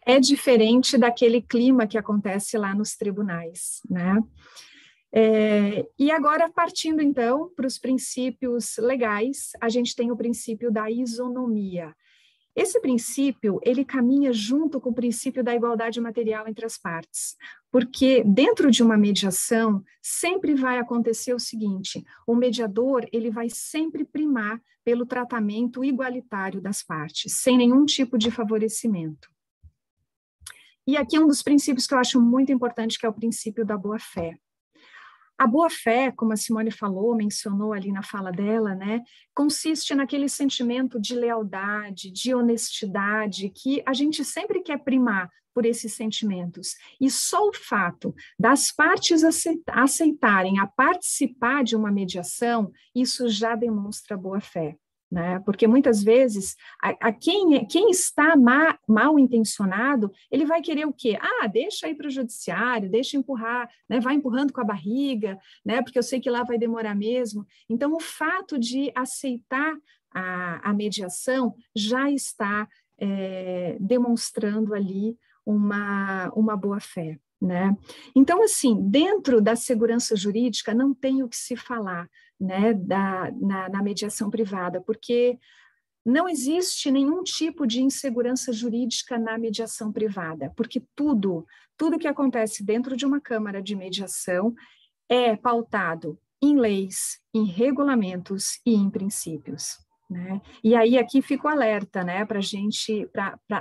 é diferente daquele clima que acontece lá nos tribunais, né? E agora, partindo, então, para os princípios legais, a gente tem o princípio da isonomia. Esse princípio, ele caminha junto com o princípio da igualdade material entre as partes, porque dentro de uma mediação, sempre vai acontecer o seguinte, o mediador, ele vai sempre primar pelo tratamento igualitário das partes, sem nenhum tipo de favorecimento. E aqui um dos princípios que eu acho muito importante, que é o princípio da boa-fé. A boa-fé, como a Simone falou, mencionou ali na fala dela, né, consiste naquele sentimento de lealdade, de honestidade, que a gente sempre quer primar por esses sentimentos. E só o fato das partes aceitarem a participar de uma mediação, isso já demonstra boa-fé, né? Porque muitas vezes quem está mal intencionado, ele vai querer o quê? Deixa ir para o judiciário, deixa empurrar, né? Vai empurrando com a barriga, né? Porque eu sei que lá vai demorar mesmo. Então, o fato de aceitar a mediação já está demonstrando ali uma boa fé, né? Então, assim, dentro da segurança jurídica não tem o que se falar, né, na mediação privada, porque não existe nenhum tipo de insegurança jurídica na mediação privada, porque tudo que acontece dentro de uma câmara de mediação é pautado em leis, em regulamentos e em princípios, né? E aí aqui fica o alerta, né, para a gente,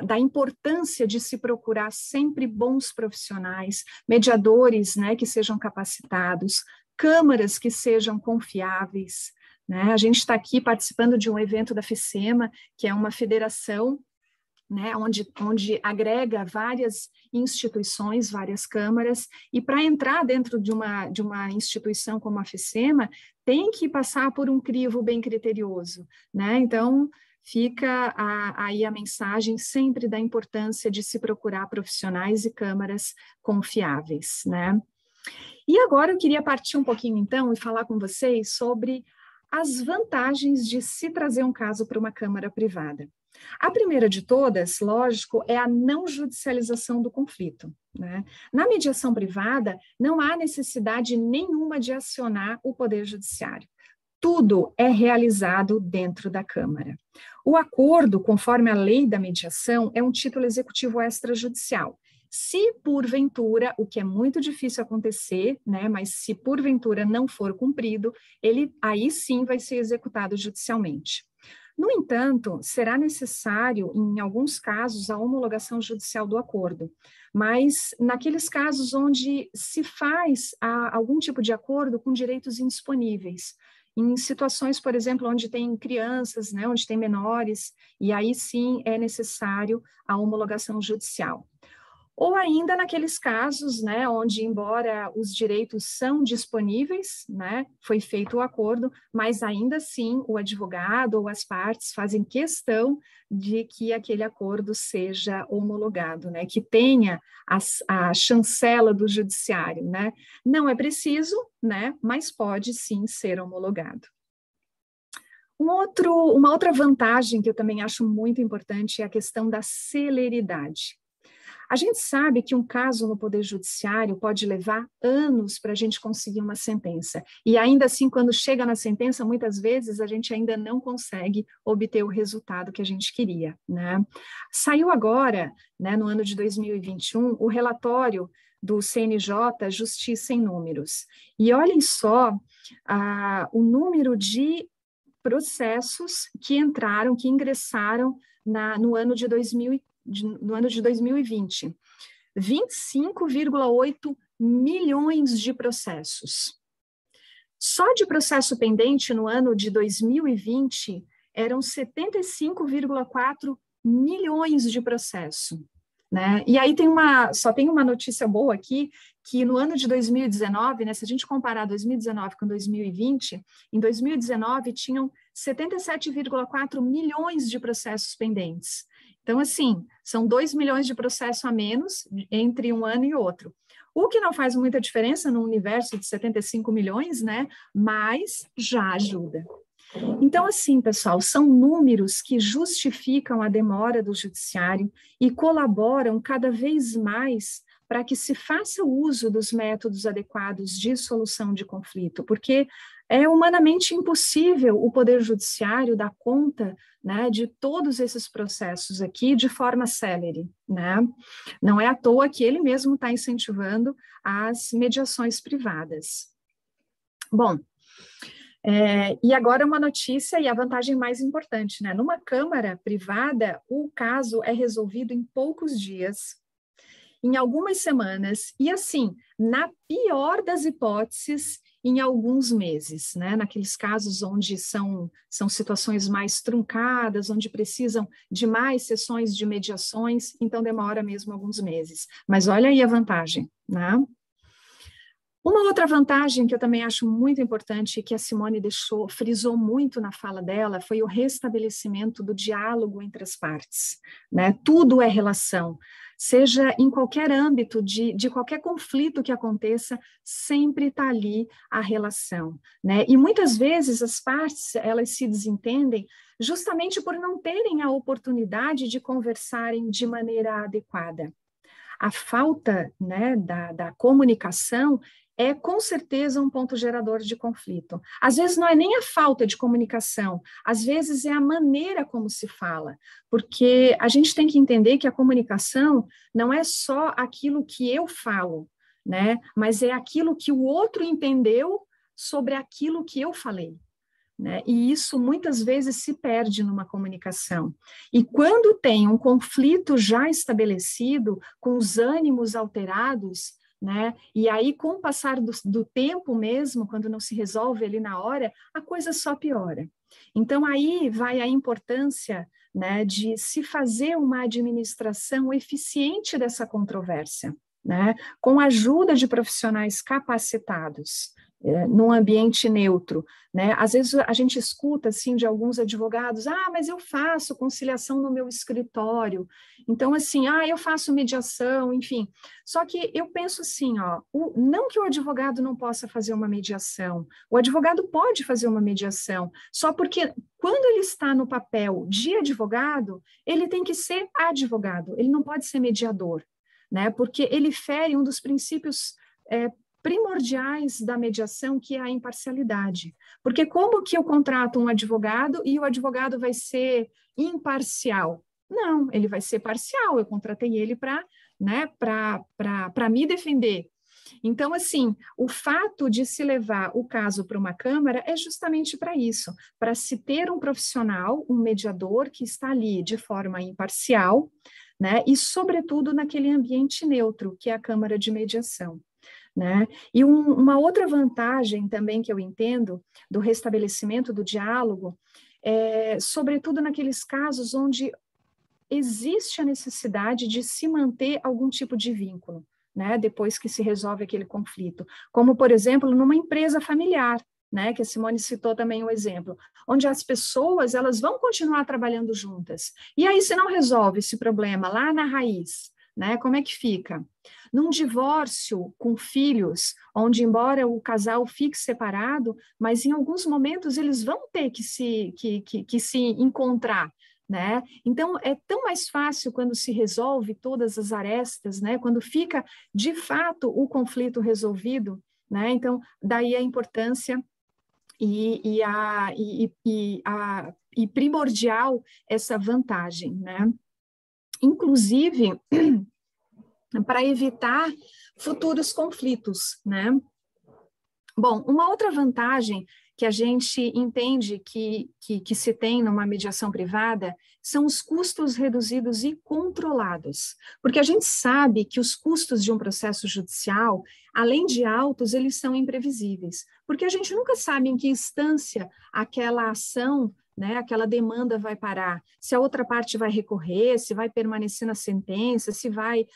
da importância de se procurar sempre bons profissionais, mediadores, né, que sejam capacitados, câmaras que sejam confiáveis, né? A gente está aqui participando de um evento da FECEMA, que é uma federação, né, onde agrega várias instituições, várias câmaras, e para entrar dentro de uma instituição como a FECEMA, tem que passar por um crivo bem criterioso, né? Então, fica aí a mensagem sempre da importância de se procurar profissionais e câmaras confiáveis, né? E agora eu queria partir um pouquinho, então, e falar com vocês sobre as vantagens de se trazer um caso para uma câmara privada. A primeira de todas, lógico, é a não judicialização do conflito, né? Na mediação privada, não há necessidade nenhuma de acionar o Poder Judiciário. Tudo é realizado dentro da Câmara. O acordo, conforme a lei da mediação, é um título executivo extrajudicial. Se porventura, o que é muito difícil acontecer, né, mas se porventura não for cumprido, ele aí sim vai ser executado judicialmente. No entanto, será necessário, em alguns casos, a homologação judicial do acordo, mas naqueles casos onde se faz algum tipo de acordo com direitos indisponíveis, em situações, por exemplo, onde tem crianças, né, onde tem menores, e aí sim é necessário a homologação judicial. Ou ainda naqueles casos, né, onde, embora os direitos são disponíveis, né, foi feito o acordo, mas ainda assim o advogado ou as partes fazem questão de que aquele acordo seja homologado, né, que tenha a chancela do judiciário, né. Não é preciso, né, mas pode sim ser homologado. Uma outra vantagem que eu também acho muito importante é a questão da celeridade. A gente sabe que um caso no Poder Judiciário pode levar anos para a gente conseguir uma sentença. E ainda assim, quando chega na sentença, muitas vezes a gente ainda não consegue obter o resultado que a gente queria, né? Saiu agora, né, no ano de 2021, o relatório do CNJ Justiça em Números. E olhem só o número de processos que ingressaram no ano de 2020, 25,8 milhões de processos. Só de processo pendente no ano de 2020 eram 75,4 milhões de processo, né? E aí só tem uma notícia boa aqui, que no ano de 2019, né, se a gente comparar 2019 com 2020, em 2019 tinham 77,4 milhões de processos pendentes. Então, assim, são 2 milhões de processos a menos entre um ano e outro. O que não faz muita diferença no universo de 75 milhões, né? Mas já ajuda. Então, assim, pessoal, são números que justificam a demora do judiciário e colaboram cada vez mais para que se faça uso dos métodos adequados de solução de conflito, porque é humanamente impossível o Poder Judiciário dar conta, né, de todos esses processos aqui de forma célere, né? Não é à toa que ele mesmo está incentivando as mediações privadas. Bom, e agora uma notícia e a vantagem mais importante, né? Numa câmara privada, o caso é resolvido em poucos dias, em algumas semanas, e assim, na pior das hipóteses, em alguns meses, né? Naqueles casos onde são situações mais truncadas, onde precisam de mais sessões de mediações, então demora mesmo alguns meses. Mas olha aí a vantagem, né? Uma outra vantagem que eu também acho muito importante, que a Simone frisou muito na fala dela, foi o restabelecimento do diálogo entre as partes, né? Tudo é relação, seja em qualquer âmbito de qualquer conflito que aconteça, sempre está ali a relação, né? E muitas vezes as partes, elas se desentendem justamente por não terem a oportunidade de conversarem de maneira adequada. A falta, né, da comunicação é com certeza um ponto gerador de conflito. Às vezes não é nem a falta de comunicação, às vezes é a maneira como se fala, porque a gente tem que entender que a comunicação não é só aquilo que eu falo, né, mas é aquilo que o outro entendeu sobre aquilo que eu falei. Né? E isso muitas vezes se perde numa comunicação. E quando tem um conflito já estabelecido, com os ânimos alterados, né? E aí, com o passar do tempo mesmo, quando não se resolve ali na hora, a coisa só piora. Então, aí vai a importância, né, de se fazer uma administração eficiente dessa controvérsia, né? Com a ajuda de profissionais capacitados, num ambiente neutro, né? Às vezes a gente escuta assim de alguns advogados, mas eu faço conciliação no meu escritório, então assim, eu faço mediação, enfim. Só que eu penso assim, não que o advogado não possa fazer uma mediação, o advogado pode fazer uma mediação, só porque quando ele está no papel de advogado, ele tem que ser advogado, ele não pode ser mediador, né? Porque ele fere um dos princípios primordiais da mediação, que é a imparcialidade. Porque como que eu contrato um advogado e o advogado vai ser imparcial? Não, ele vai ser parcial, eu contratei ele para, né, para me defender. Então, assim, o fato de se levar o caso para uma câmara é justamente para isso, para se ter um profissional, um mediador que está ali de forma imparcial, né, e sobretudo naquele ambiente neutro, que é a câmara de mediação. Né? E uma outra vantagem também que eu entendo do restabelecimento do diálogo sobretudo naqueles casos onde existe a necessidade de se manter algum tipo de vínculo, né? Depois que se resolve aquele conflito, como, por exemplo, numa empresa familiar, né? Que a Simone citou também um exemplo, onde as pessoas elas vão continuar trabalhando juntas, e aí se não resolve esse problema lá na raiz, né? Como é que fica? Num divórcio com filhos, onde embora o casal fique separado, mas em alguns momentos eles vão ter que se encontrar, né? Então é tão mais fácil quando se resolve todas as arestas, né? Quando fica de fato o conflito resolvido, né? Então daí a importância e primordial essa vantagem, né? Inclusive para evitar futuros conflitos, né? Bom, uma outra vantagem que a gente entende que se tem numa mediação privada são os custos reduzidos e controlados, porque a gente sabe que os custos de um processo judicial, além de altos, eles são imprevisíveis, porque a gente nunca sabe em que instância aquela ação, né, aquela demanda vai parar, se a outra parte vai recorrer, se vai permanecer na sentença, se vai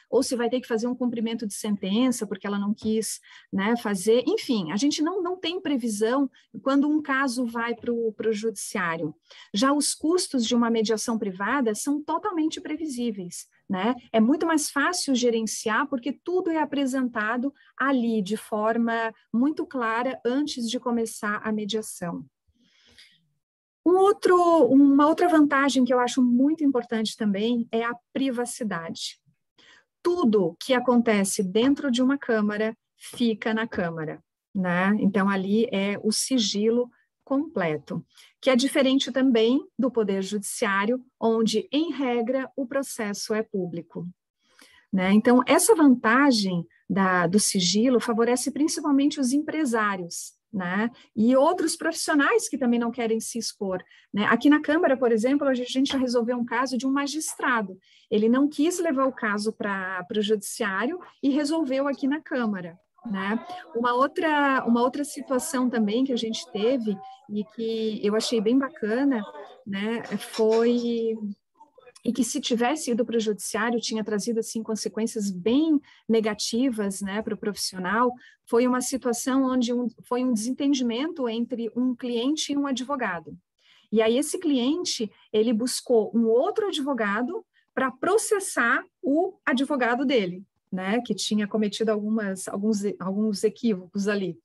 ter que fazer um cumprimento de sentença porque ela não quis, né, fazer, enfim, a gente não tem previsão quando um caso vai para o judiciário. Já os custos de uma mediação privada são totalmente previsíveis, né? É muito mais fácil gerenciar porque tudo é apresentado ali de forma muito clara antes de começar a mediação. Uma outra vantagem que eu acho muito importante também é a privacidade. Tudo que acontece dentro de uma câmara fica na câmara, né? Então, ali é o sigilo completo, que é diferente também do Poder Judiciário, onde, em regra, o processo é público. Né? Então, essa vantagem do sigilo favorece principalmente os empresários, né? E outros profissionais que também não querem se expor, né? Aqui na Câmara, por exemplo, a gente já resolveu um caso de um magistrado. Ele não quis levar o caso para o judiciário e resolveu aqui na Câmara, né? Uma outra situação também que a gente teve e que eu achei bem bacana, né? Foi e que se tivesse ido para o judiciário tinha trazido assim consequências bem negativas, né, para o profissional. Foi uma situação onde foi um desentendimento entre um cliente e um advogado. E aí esse cliente, ele buscou um outro advogado para processar o advogado dele, né, que tinha cometido alguns equívocos ali.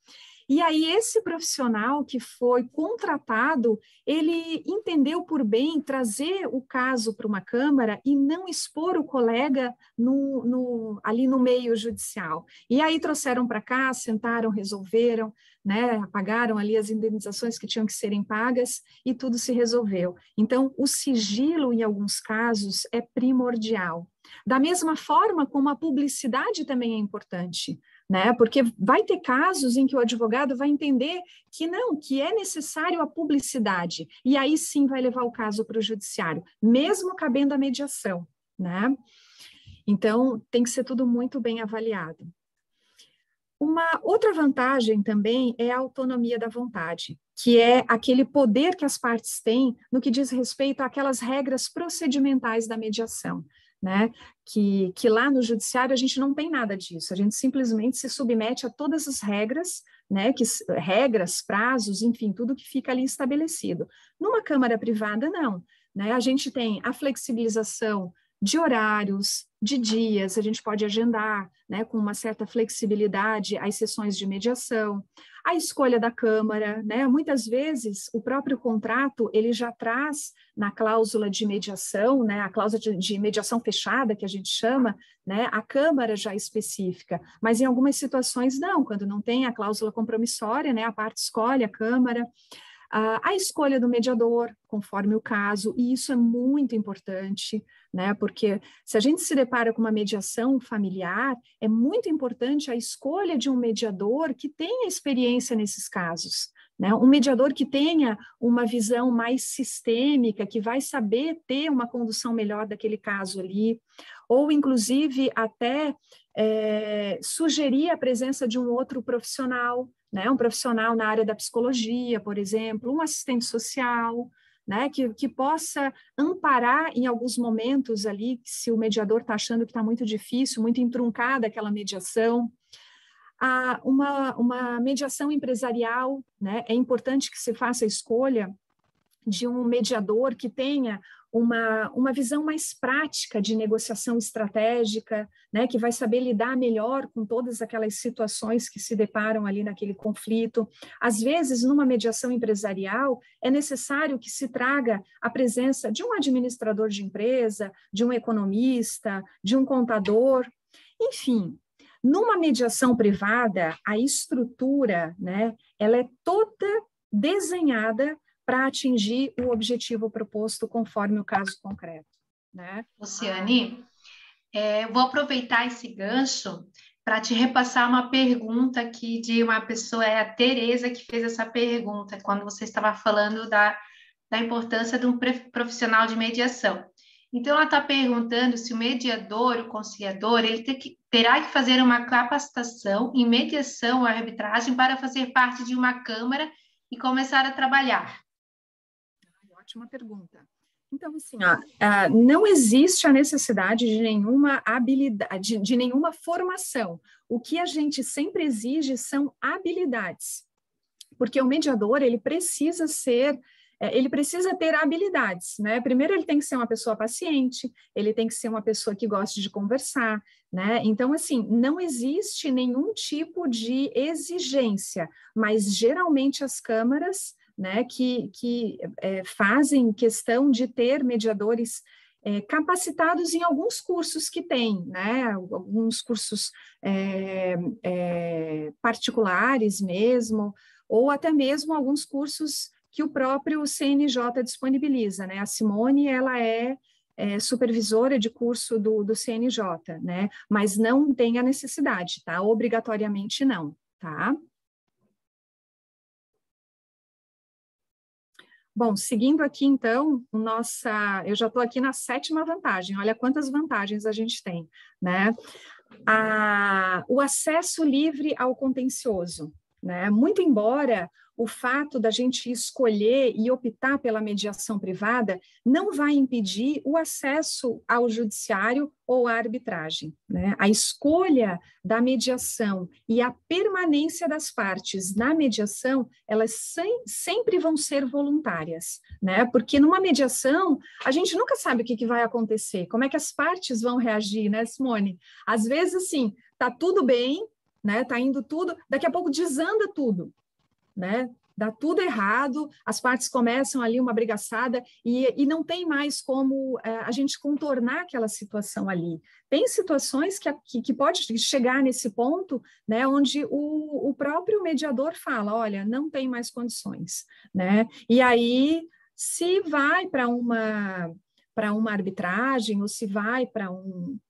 E aí esse profissional que foi contratado, ele entendeu por bem trazer o caso para uma Câmara e não expor o colega ali no meio judicial. E aí trouxeram para cá, sentaram, resolveram, né, pagaram ali as indenizações que tinham que serem pagas e tudo se resolveu. Então, o sigilo, em alguns casos, é primordial. Da mesma forma como a publicidade também é importante, né? Porque vai ter casos em que o advogado vai entender que não, que é necessário a publicidade, e aí sim vai levar o caso para o judiciário, mesmo cabendo a mediação, né? Então, tem que ser tudo muito bem avaliado. Uma outra vantagem também é a autonomia da vontade, que é aquele poder que as partes têm no que diz respeito àquelas regras procedimentais da mediação, né? Que lá no judiciário a gente não tem nada disso, a gente simplesmente se submete a todas as regras, né? Regras, prazos, enfim, tudo que fica ali estabelecido. Numa Câmara privada, não, né? A gente tem a flexibilização de horários, de dias, a gente pode agendar, né, com uma certa flexibilidade as sessões de mediação, a escolha da Câmara, né, muitas vezes o próprio contrato, ele já traz na cláusula de mediação, né, a cláusula de mediação fechada, que a gente chama, né, a Câmara já específica, mas em algumas situações não, quando não tem a cláusula compromissória, né, a parte escolhe a Câmara, a escolha do mediador, conforme o caso, e isso é muito importante, né? Porque se a gente se depara com uma mediação familiar, é muito importante a escolha de um mediador que tenha experiência nesses casos, né? Um mediador que tenha uma visão mais sistêmica, que vai saber ter uma condução melhor daquele caso ali, ou inclusive até sugerir a presença de um outro profissional, né, um profissional na área da psicologia, por exemplo, um assistente social, né, que possa amparar em alguns momentos ali, se o mediador está achando que está muito difícil, muito entroncada aquela mediação. Uma mediação empresarial, né, é importante que se faça a escolha de um mediador que tenha uma visão mais prática de negociação estratégica, né, que vai saber lidar melhor com todas aquelas situações que se deparam ali naquele conflito. Às vezes, numa mediação empresarial, é necessário que se traga a presença de um administrador de empresa, de um economista, de um contador, enfim. Numa mediação privada, a estrutura, né, ela é toda desenhada para atingir o objetivo proposto conforme o caso concreto, né? Luciane, vou aproveitar esse gancho para te repassar uma pergunta aqui de uma pessoa, é a Tereza que fez essa pergunta, quando você estava falando da importância de um profissional de mediação. Então, ela está perguntando se o mediador, o conciliador, ele terá que fazer uma capacitação em mediação ou arbitragem para fazer parte de uma Câmara e começar a trabalhar. Ótima pergunta. Então, assim, não existe a necessidade de nenhuma habilidade, de nenhuma formação. O que a gente sempre exige são habilidades, porque o mediador, ele precisa ter habilidades, né? Primeiro, ele tem que ser uma pessoa paciente, ele tem que ser uma pessoa que goste de conversar, né? Então, assim, não existe nenhum tipo de exigência, mas geralmente as câmaras, né, que fazem questão de ter mediadores capacitados em alguns cursos que tem, né, alguns cursos particulares mesmo, ou até mesmo alguns cursos que o próprio CNJ disponibiliza, né, a Simone, ela é supervisora de curso do CNJ, né, mas não tem a necessidade, tá, obrigatoriamente não, tá? Bom, seguindo aqui, então, eu já estou aqui na 7ª vantagem, olha quantas vantagens a gente tem, né? O acesso livre ao contencioso, né? Muito embora o fato da gente escolher e optar pela mediação privada não vai impedir o acesso ao judiciário ou à arbitragem, né? A escolha da mediação e a permanência das partes na mediação, elas sempre vão ser voluntárias, né? Porque numa mediação, a gente nunca sabe o que vai acontecer, como é que as partes vão reagir, né, Simone? Às vezes, assim, tá tudo bem, né? Tá indo tudo, daqui a pouco desanda tudo, né? Dá tudo errado, as partes começam ali uma brigaçada e não tem mais como a gente contornar aquela situação ali. Tem situações que pode chegar nesse ponto, né, onde o próprio mediador fala, olha, não tem mais condições, né? E aí, se vai para uma arbitragem, ou se vai para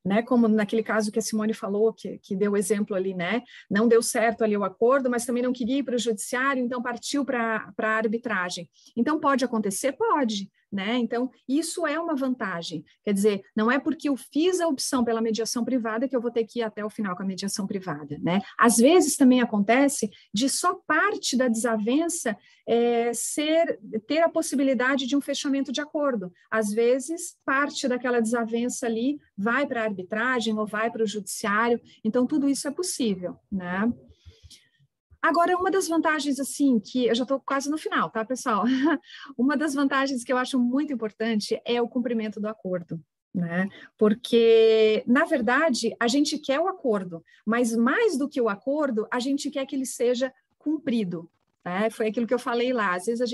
né, como naquele caso que a Simone falou, que deu o exemplo ali, né, não deu certo ali o acordo, mas também não queria ir para o judiciário, então partiu para a arbitragem. Então, pode acontecer? Pode, né? Então, isso é uma vantagem. Quer dizer, não é porque eu fiz a opção pela mediação privada que eu vou ter que ir até o final com a mediação privada, né? Às vezes também acontece de só parte da desavença ter a possibilidade de um fechamento de acordo. Às vezes, parte daquela desavença ali vai para a arbitragem ou vai para o judiciário, então tudo isso é possível, né? Agora, uma das vantagens, assim, que eu já estou quase no final, tá, pessoal? Uma das vantagens que eu acho muito importante é o cumprimento do acordo, né? Porque, na verdade, a gente quer o acordo, mas mais do que o acordo, a gente quer que ele seja cumprido. Foi aquilo que eu falei lá, às vezes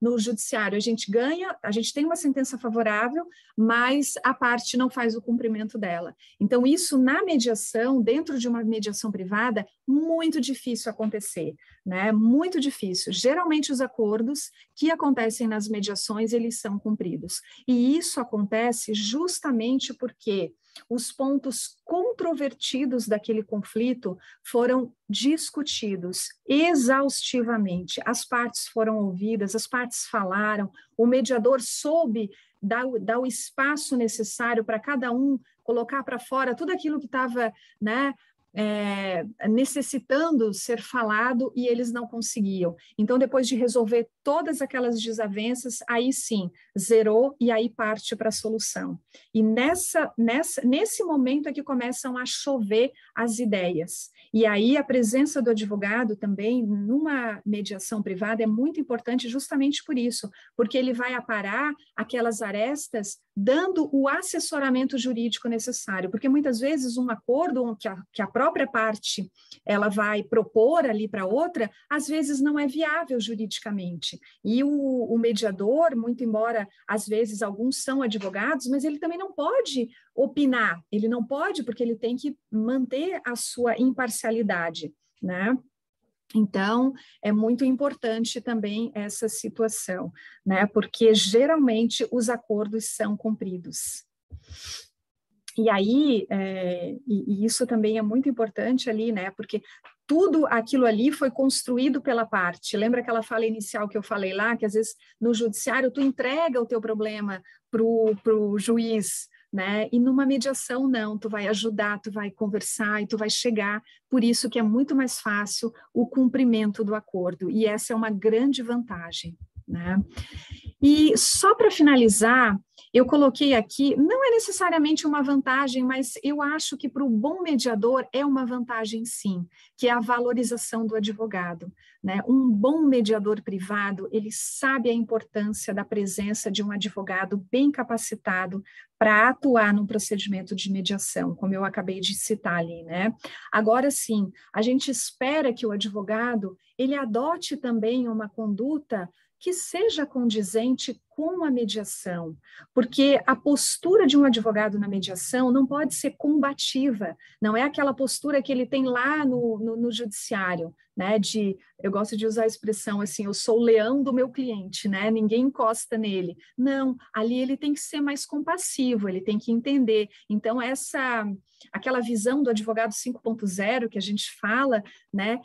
no judiciário, a gente ganha, a gente tem uma sentença favorável, mas a parte não faz o cumprimento dela. Então, isso na mediação, dentro de uma mediação privada, muito difícil acontecer, né? Muito difícil. Geralmente, os acordos que acontecem nas mediações, eles são cumpridos. E isso acontece justamente porque os pontos controvertidos daquele conflito foram discutidos exaustivamente. As partes foram ouvidas, as partes falaram, o mediador soube dar o espaço necessário para cada um colocar para fora tudo aquilo que estava, né, necessitando ser falado e eles não conseguiam. Então, depois de resolver todas aquelas desavenças, aí sim, zerou e aí parte para a solução. E nesse momento é que começam a chover as ideias. E aí a presença do advogado também, numa mediação privada, é muito importante justamente por isso, porque ele vai aparar aquelas arestas dando o assessoramento jurídico necessário, porque muitas vezes um acordo que a própria parte ela vai propor ali para outra, às vezes não é viável juridicamente. E o mediador, muito embora às vezes alguns são advogados, mas ele também não pode opinar, ele não pode porque ele tem que manter a sua imparcialidade, né? Então, é muito importante também essa situação, né? Porque geralmente os acordos são cumpridos. E aí, e isso também é muito importante ali, né? Porque tudo aquilo ali foi construído pela parte. Lembra aquela fala inicial que eu falei lá, que às vezes no judiciário tu entrega o teu problema pro juiz, né? E numa mediação não, tu vai ajudar, tu vai conversar e tu vai chegar, por isso que é muito mais fácil o cumprimento do acordo, e essa é uma grande vantagem, né? E só para finalizar, eu coloquei aqui, não é necessariamente uma vantagem, mas eu acho que para o bom mediador é uma vantagem sim, que é a valorização do advogado, né? Um bom mediador privado, ele sabe a importância da presença de um advogado bem capacitado para atuar num procedimento de mediação, como eu acabei de citar ali, né? Agora sim, a gente espera que o advogado, ele adote também uma conduta que seja condizente com a mediação, porque a postura de um advogado na mediação não pode ser combativa, não é aquela postura que ele tem lá no judiciário, né, eu gosto de usar a expressão assim, eu sou o leão do meu cliente, né, ninguém encosta nele. Não, ali ele tem que ser mais compassivo, ele tem que entender. Então, aquela visão do advogado 5.0 que a gente fala, né,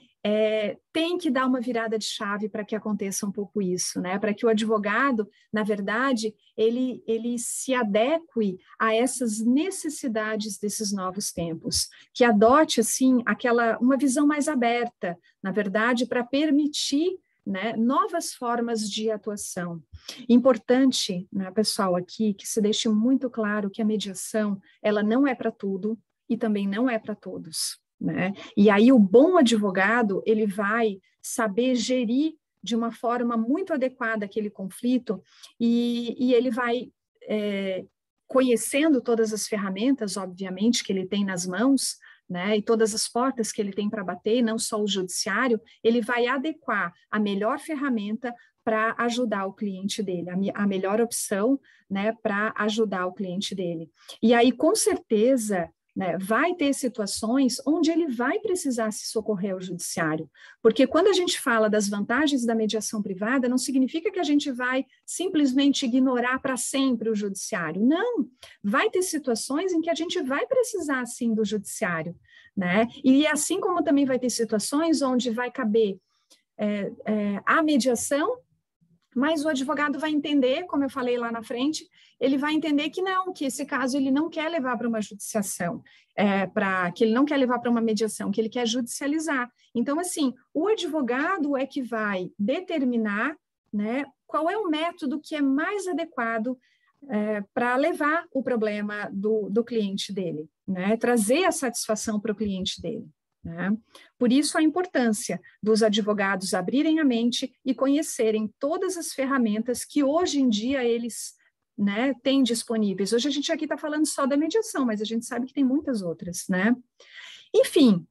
tem que dar uma virada de chave para que aconteça um pouco isso, né? Para que o advogado, na verdade, ele se adeque a essas necessidades desses novos tempos, que adote, assim, uma visão mais aberta, na verdade, para permitir, né, novas formas de atuação. Importante, né, pessoal, aqui, que se deixe muito claro que a mediação, ela não é para tudo e também não é para todos, né? E aí o bom advogado, ele vai saber gerir de uma forma muito adequada aquele conflito e ele vai, conhecendo todas as ferramentas, obviamente, que ele tem nas mãos, né, e todas as portas que ele tem para bater, não só o judiciário, ele vai adequar a melhor ferramenta para ajudar o cliente dele, a melhor opção, né, para ajudar o cliente dele. E aí, com certeza, né, vai ter situações onde ele vai precisar se socorrer ao judiciário, porque quando a gente fala das vantagens da mediação privada, não significa que a gente vai simplesmente ignorar para sempre o judiciário, não, vai ter situações em que a gente vai precisar sim do judiciário, né, e assim como também vai ter situações onde vai caber a mediação, mas o advogado vai entender, como eu falei lá na frente, ele vai entender que não, que esse caso ele não quer levar para uma judiciação, que ele não quer levar para uma mediação, que ele quer judicializar. Então, assim, o advogado é que vai determinar, né, qual é o método que é mais adequado para levar o problema do cliente dele, né, trazer a satisfação para o cliente dele. Né? Por isso a importância dos advogados abrirem a mente e conhecerem todas as ferramentas que hoje em dia eles, né, têm disponíveis. Hoje a gente aqui está falando só da mediação, mas a gente sabe que tem muitas outras, né? Enfim,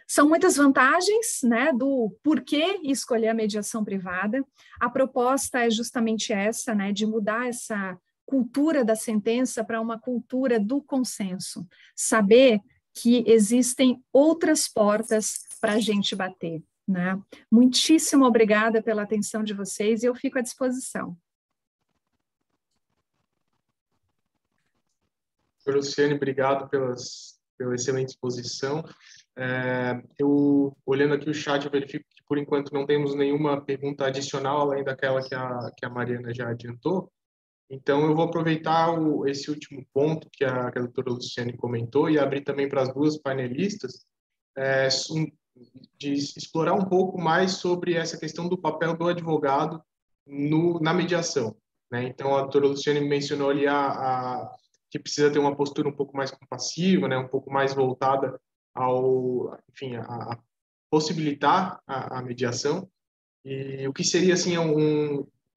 são muitas vantagens, né, do porquê escolher a mediação privada. A proposta é justamente essa, né, de mudar essa cultura da sentença para uma cultura do consenso. Saber que existem outras portas para a gente bater, né? Muitíssimo obrigada pela atenção de vocês e eu fico à disposição. Luciane, obrigado pela excelente exposição. Eu, olhando aqui o chat, eu verifico que, por enquanto, não temos nenhuma pergunta adicional, além daquela que a Mariana já adiantou. Então, eu vou aproveitar esse último ponto que a doutora Luciane comentou e abrir também para as duas panelistas, de explorar um pouco mais sobre essa questão do papel do advogado na mediação, né? Então, a doutora Luciane mencionou ali que precisa ter uma postura um pouco mais compassiva, né? Um pouco mais voltada enfim, a possibilitar a mediação. E o que seria, assim,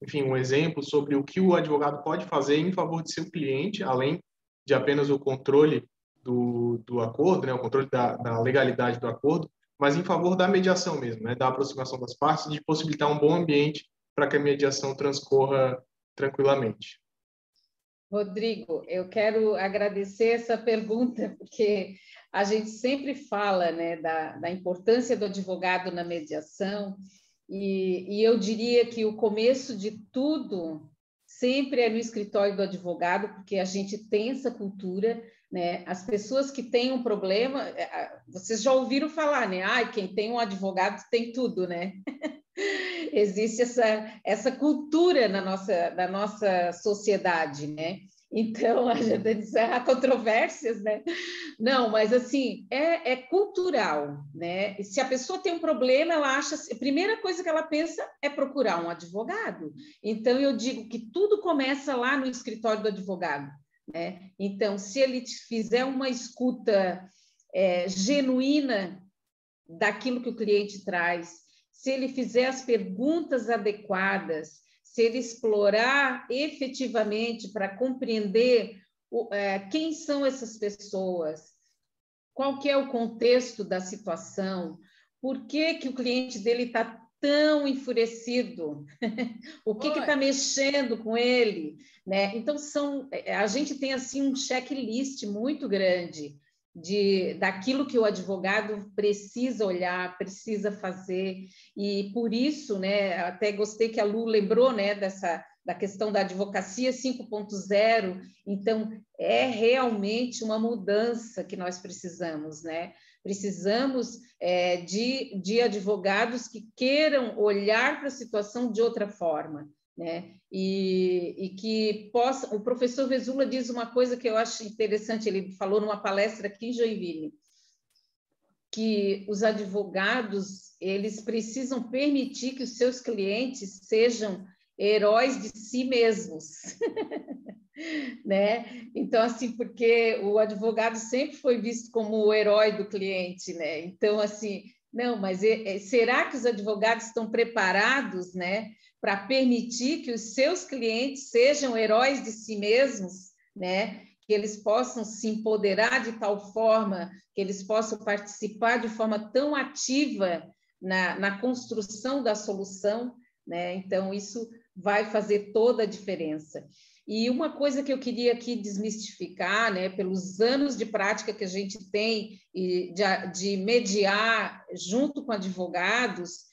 enfim, um exemplo sobre o que o advogado pode fazer em favor de seu cliente, além de apenas o controle do acordo, né, o controle da legalidade do acordo, mas em favor da mediação mesmo, né, da aproximação das partes, de possibilitar um bom ambiente para que a mediação transcorra tranquilamente. Rodrigo, eu quero agradecer essa pergunta, porque a gente sempre fala, né, da importância do advogado na mediação. E eu diria que o começo de tudo sempre é no escritório do advogado, porque a gente tem essa cultura, né? As pessoas que têm um problema, vocês já ouviram falar, né? Quem tem um advogado tem tudo, né? Existe essa cultura na nossa sociedade, né? Então, a gente há controvérsias, né? Não, mas assim, é cultural, né? Se a pessoa tem um problema, ela acha... A primeira coisa que ela pensa é procurar um advogado. Então, eu digo que tudo começa lá no escritório do advogado, né? Então, se ele fizer uma escuta genuína daquilo que o cliente traz, se ele fizer as perguntas adequadas, se ele explorar efetivamente para compreender quem são essas pessoas, qual que é o contexto da situação, por que o cliente dele está tão enfurecido, o que está mexendo com ele, né? Então, a gente tem assim um checklist muito grande daquilo que o advogado precisa olhar, precisa fazer, e por isso, né, até gostei que a Lu lembrou, né, da questão da advocacia 5.0, então é realmente uma mudança que nós precisamos, né? Precisamos de advogados que queiram olhar para a situação de outra forma, né? E que possa... O professor Vezula diz uma coisa que eu acho interessante, ele falou numa palestra aqui em Joinville, que os advogados, eles precisam permitir que os seus clientes sejam heróis de si mesmos, né? Então, assim, porque o advogado sempre foi visto como o herói do cliente, né? Então, assim, não, mas será que os advogados estão preparados, né, para permitir que os seus clientes sejam heróis de si mesmos, né? Que eles possam se empoderar de tal forma, que eles possam participar de forma tão ativa na construção da solução, né? Então, isso vai fazer toda a diferença. E uma coisa que eu queria aqui desmistificar, né, pelos anos de prática que a gente tem de mediar junto com advogados,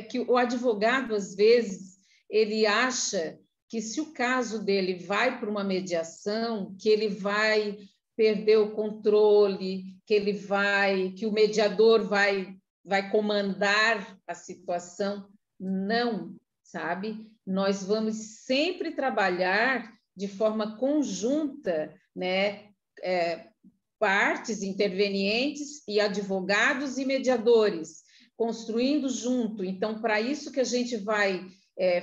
que o advogado, às vezes, ele acha que se o caso dele vai para uma mediação, que ele vai perder o controle, que o mediador vai comandar a situação. Não, sabe? Nós vamos sempre trabalhar de forma conjunta, né? Partes intervenientes e advogados e mediadores, construindo junto. Então, para isso que a gente vai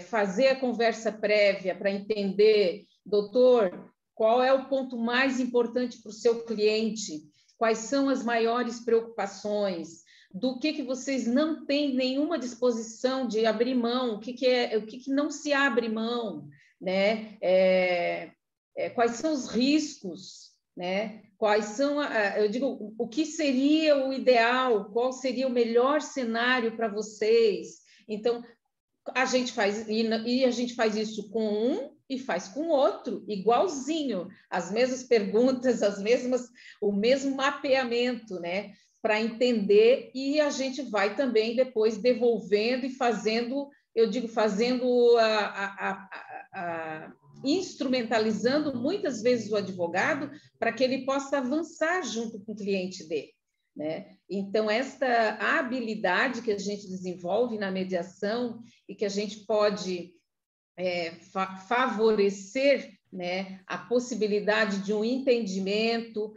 fazer a conversa prévia, para entender, doutor, qual é o ponto mais importante para o seu cliente, quais são as maiores preocupações, do que vocês não têm nenhuma disposição de abrir mão, o que não se abre mão, né? Quais são os riscos, né? Quais são, eu digo, o que seria o ideal, qual seria o melhor cenário para vocês? Então, a gente faz isso com um e faz com o outro, igualzinho, as mesmas perguntas, o mesmo mapeamento, né? Para entender, e a gente vai também depois devolvendo e fazendo, instrumentalizando muitas vezes o advogado para que ele possa avançar junto com o cliente dele, né? Então, esta habilidade que a gente desenvolve na mediação e que a gente pode favorecer, né, a possibilidade de um entendimento.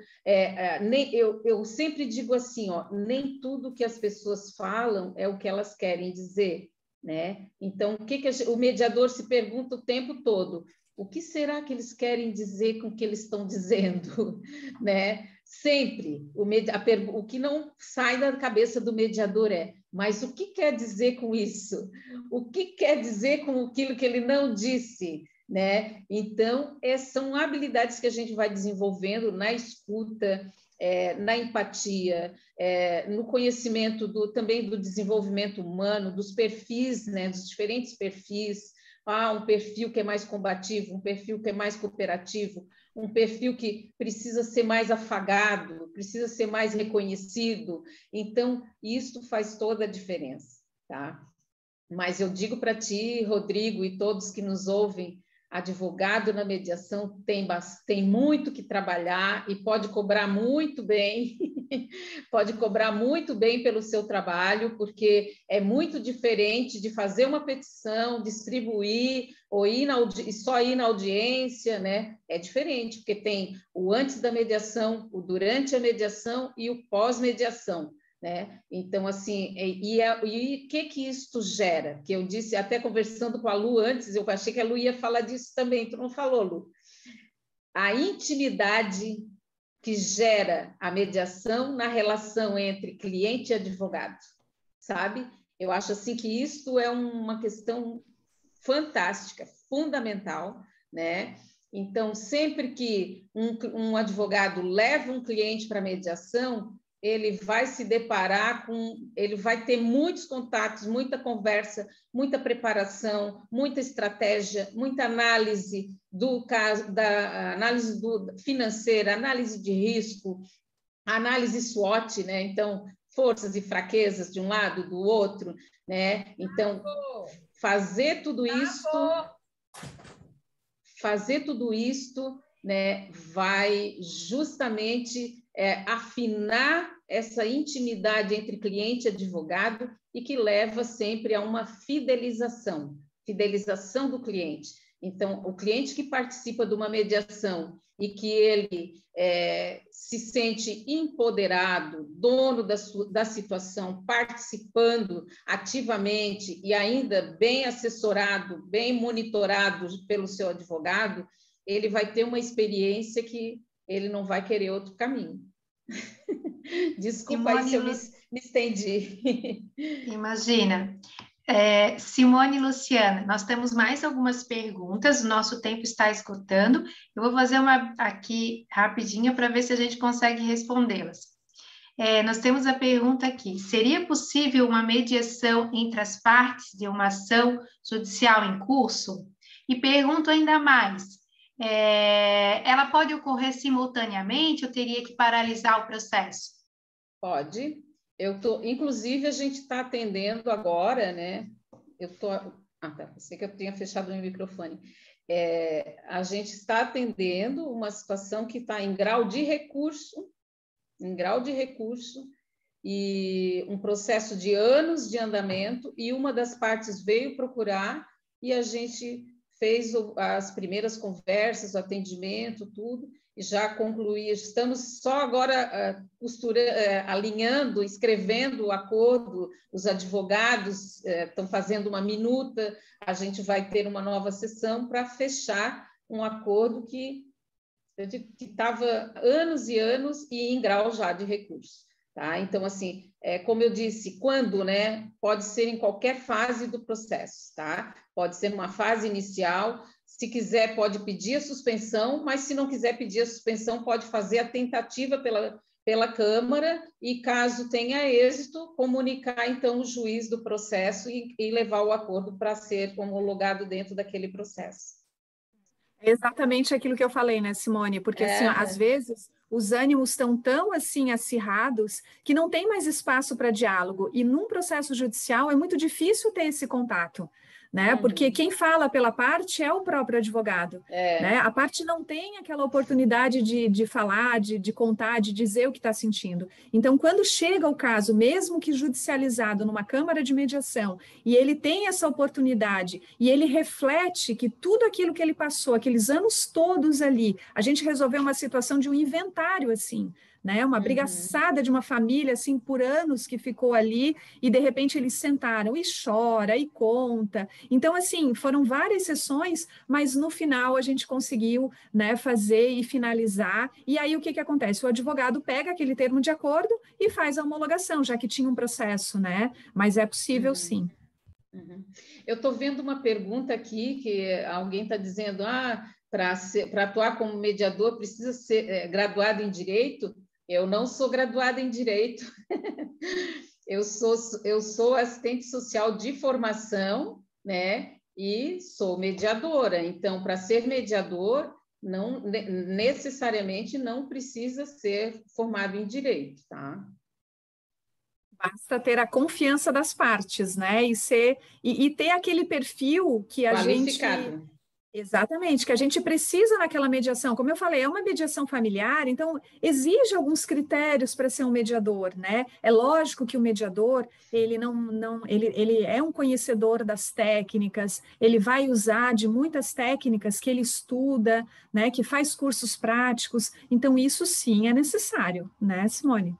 Eu sempre digo assim, ó, nem tudo que as pessoas falam é o que elas querem dizer, né? Então, o mediador se pergunta o tempo todo: o que será que eles querem dizer com o que eles estão dizendo, né? Sempre, o que não sai da cabeça do mediador mas o que quer dizer com isso? O que quer dizer com aquilo que ele não disse, né? Então, são habilidades que a gente vai desenvolvendo na escuta, na empatia, no conhecimento também do desenvolvimento humano, dos perfis, né? Dos diferentes perfis. Um perfil que é mais combativo, um perfil que é mais cooperativo, um perfil que precisa ser mais afagado, precisa ser mais reconhecido. Então, isso faz toda a diferença, tá? Mas eu digo para ti, Rodrigo, e todos que nos ouvem, advogado na mediação tem muito que trabalhar e pode cobrar muito bem, pode cobrar muito bem pelo seu trabalho, porque é muito diferente de fazer uma petição, distribuir ou só ir na audiência, né? É diferente, porque tem o antes da mediação, o durante a mediação e o pós-mediação, né? Então, assim, e o que isto gera? Que eu disse, até conversando com a Lu antes, eu achei que a Lu ia falar disso também, tu não falou, Lu? A intimidade que gera a mediação na relação entre cliente e advogado, sabe? Eu acho, assim, que isto é uma questão fantástica, fundamental, né? Então, sempre que um advogado leva um cliente para a mediação, ele vai se deparar ele vai ter muitos contatos, muita conversa, muita preparação, muita estratégia, muita análise do caso, análise financeira, análise de risco, análise SWOT, né? Então, forças e fraquezas de um lado, do outro, né? Então, fazer tudo isto, né, vai justamente afinar essa intimidade entre cliente e advogado e que leva sempre a uma fidelização do cliente. Então, o cliente que participa de uma mediação e que ele se sente empoderado, dono da situação, participando ativamente e ainda bem assessorado, bem monitorado pelo seu advogado, ele vai ter uma experiência que ele não vai querer outro caminho. Desculpa aí se eu me estendi. Imagina. Simone e Luciana, nós temos mais algumas perguntas, o nosso tempo está esgotando. Eu vou fazer uma aqui rapidinho para ver se a gente consegue respondê-las. Nós temos a pergunta aqui: seria possível uma mediação entre as partes de uma ação judicial em curso? E pergunto ainda mais: ela pode ocorrer simultaneamente ou teria que paralisar o processo? Pode. Inclusive, a gente está atendendo agora, né? Pensei que eu tinha fechado o meu microfone. A gente está atendendo uma situação que está em grau de recurso, e um processo de anos de andamento, e uma das partes veio procurar e a gente fez as primeiras conversas, o atendimento, tudo, e já concluí. Estamos só agora alinhando, escrevendo o acordo, os advogados estão fazendo uma minuta, a gente vai ter uma nova sessão para fechar um acordo que estava anos e anos e em grau já de recurso. Tá? Então, assim, como eu disse, quando, né? Pode ser em qualquer fase do processo, tá? Pode ser uma fase inicial, se quiser pode pedir a suspensão, mas se não quiser pedir a suspensão, pode fazer a tentativa pela Câmara e, caso tenha êxito, comunicar, então, o juiz do processo e levar o acordo para ser homologado dentro daquele processo. É exatamente aquilo que eu falei, né, Simone? Porque, assim, ó, às vezes, os ânimos estão tão, assim, acirrados que não tem mais espaço para diálogo. E num processo judicial é muito difícil ter esse contato, né? Porque quem fala pela parte é o próprio advogado, né? A parte não tem aquela oportunidade de falar, de contar, de dizer o que está sentindo. Então, quando chega o caso, mesmo que judicializado numa câmara de mediação, e ele tem essa oportunidade, e ele reflete que tudo aquilo que ele passou, aqueles anos todos ali, a gente resolveu uma situação de um inventário, assim, né? Uma brigaçada de uma família, assim, por anos que ficou ali, e de repente eles sentaram e chora e conta. Então, assim, foram várias sessões, mas no final a gente conseguiu, né, fazer e finalizar. E aí o que acontece? O advogado pega aquele termo de acordo e faz a homologação, já que tinha um processo, né? Mas é possível, sim. Eu estou vendo uma pergunta aqui que alguém está dizendo: para atuar como mediador precisa ser graduado em Direito. Eu não sou graduada em Direito. Eu sou assistente social de formação, né? E sou mediadora. Então, para ser mediador, não necessariamente não precisa ser formado em Direito, tá? Basta ter a confiança das partes, né? E ter aquele perfil que a gente... Exatamente, que a gente precisa naquela mediação. Como eu falei, é uma mediação familiar, então exige alguns critérios para ser um mediador, né? É lógico que o mediador, ele ele é um conhecedor das técnicas, ele vai usar de muitas técnicas que ele estuda, né? Que faz cursos práticos. Então, isso sim é necessário, né, Simone?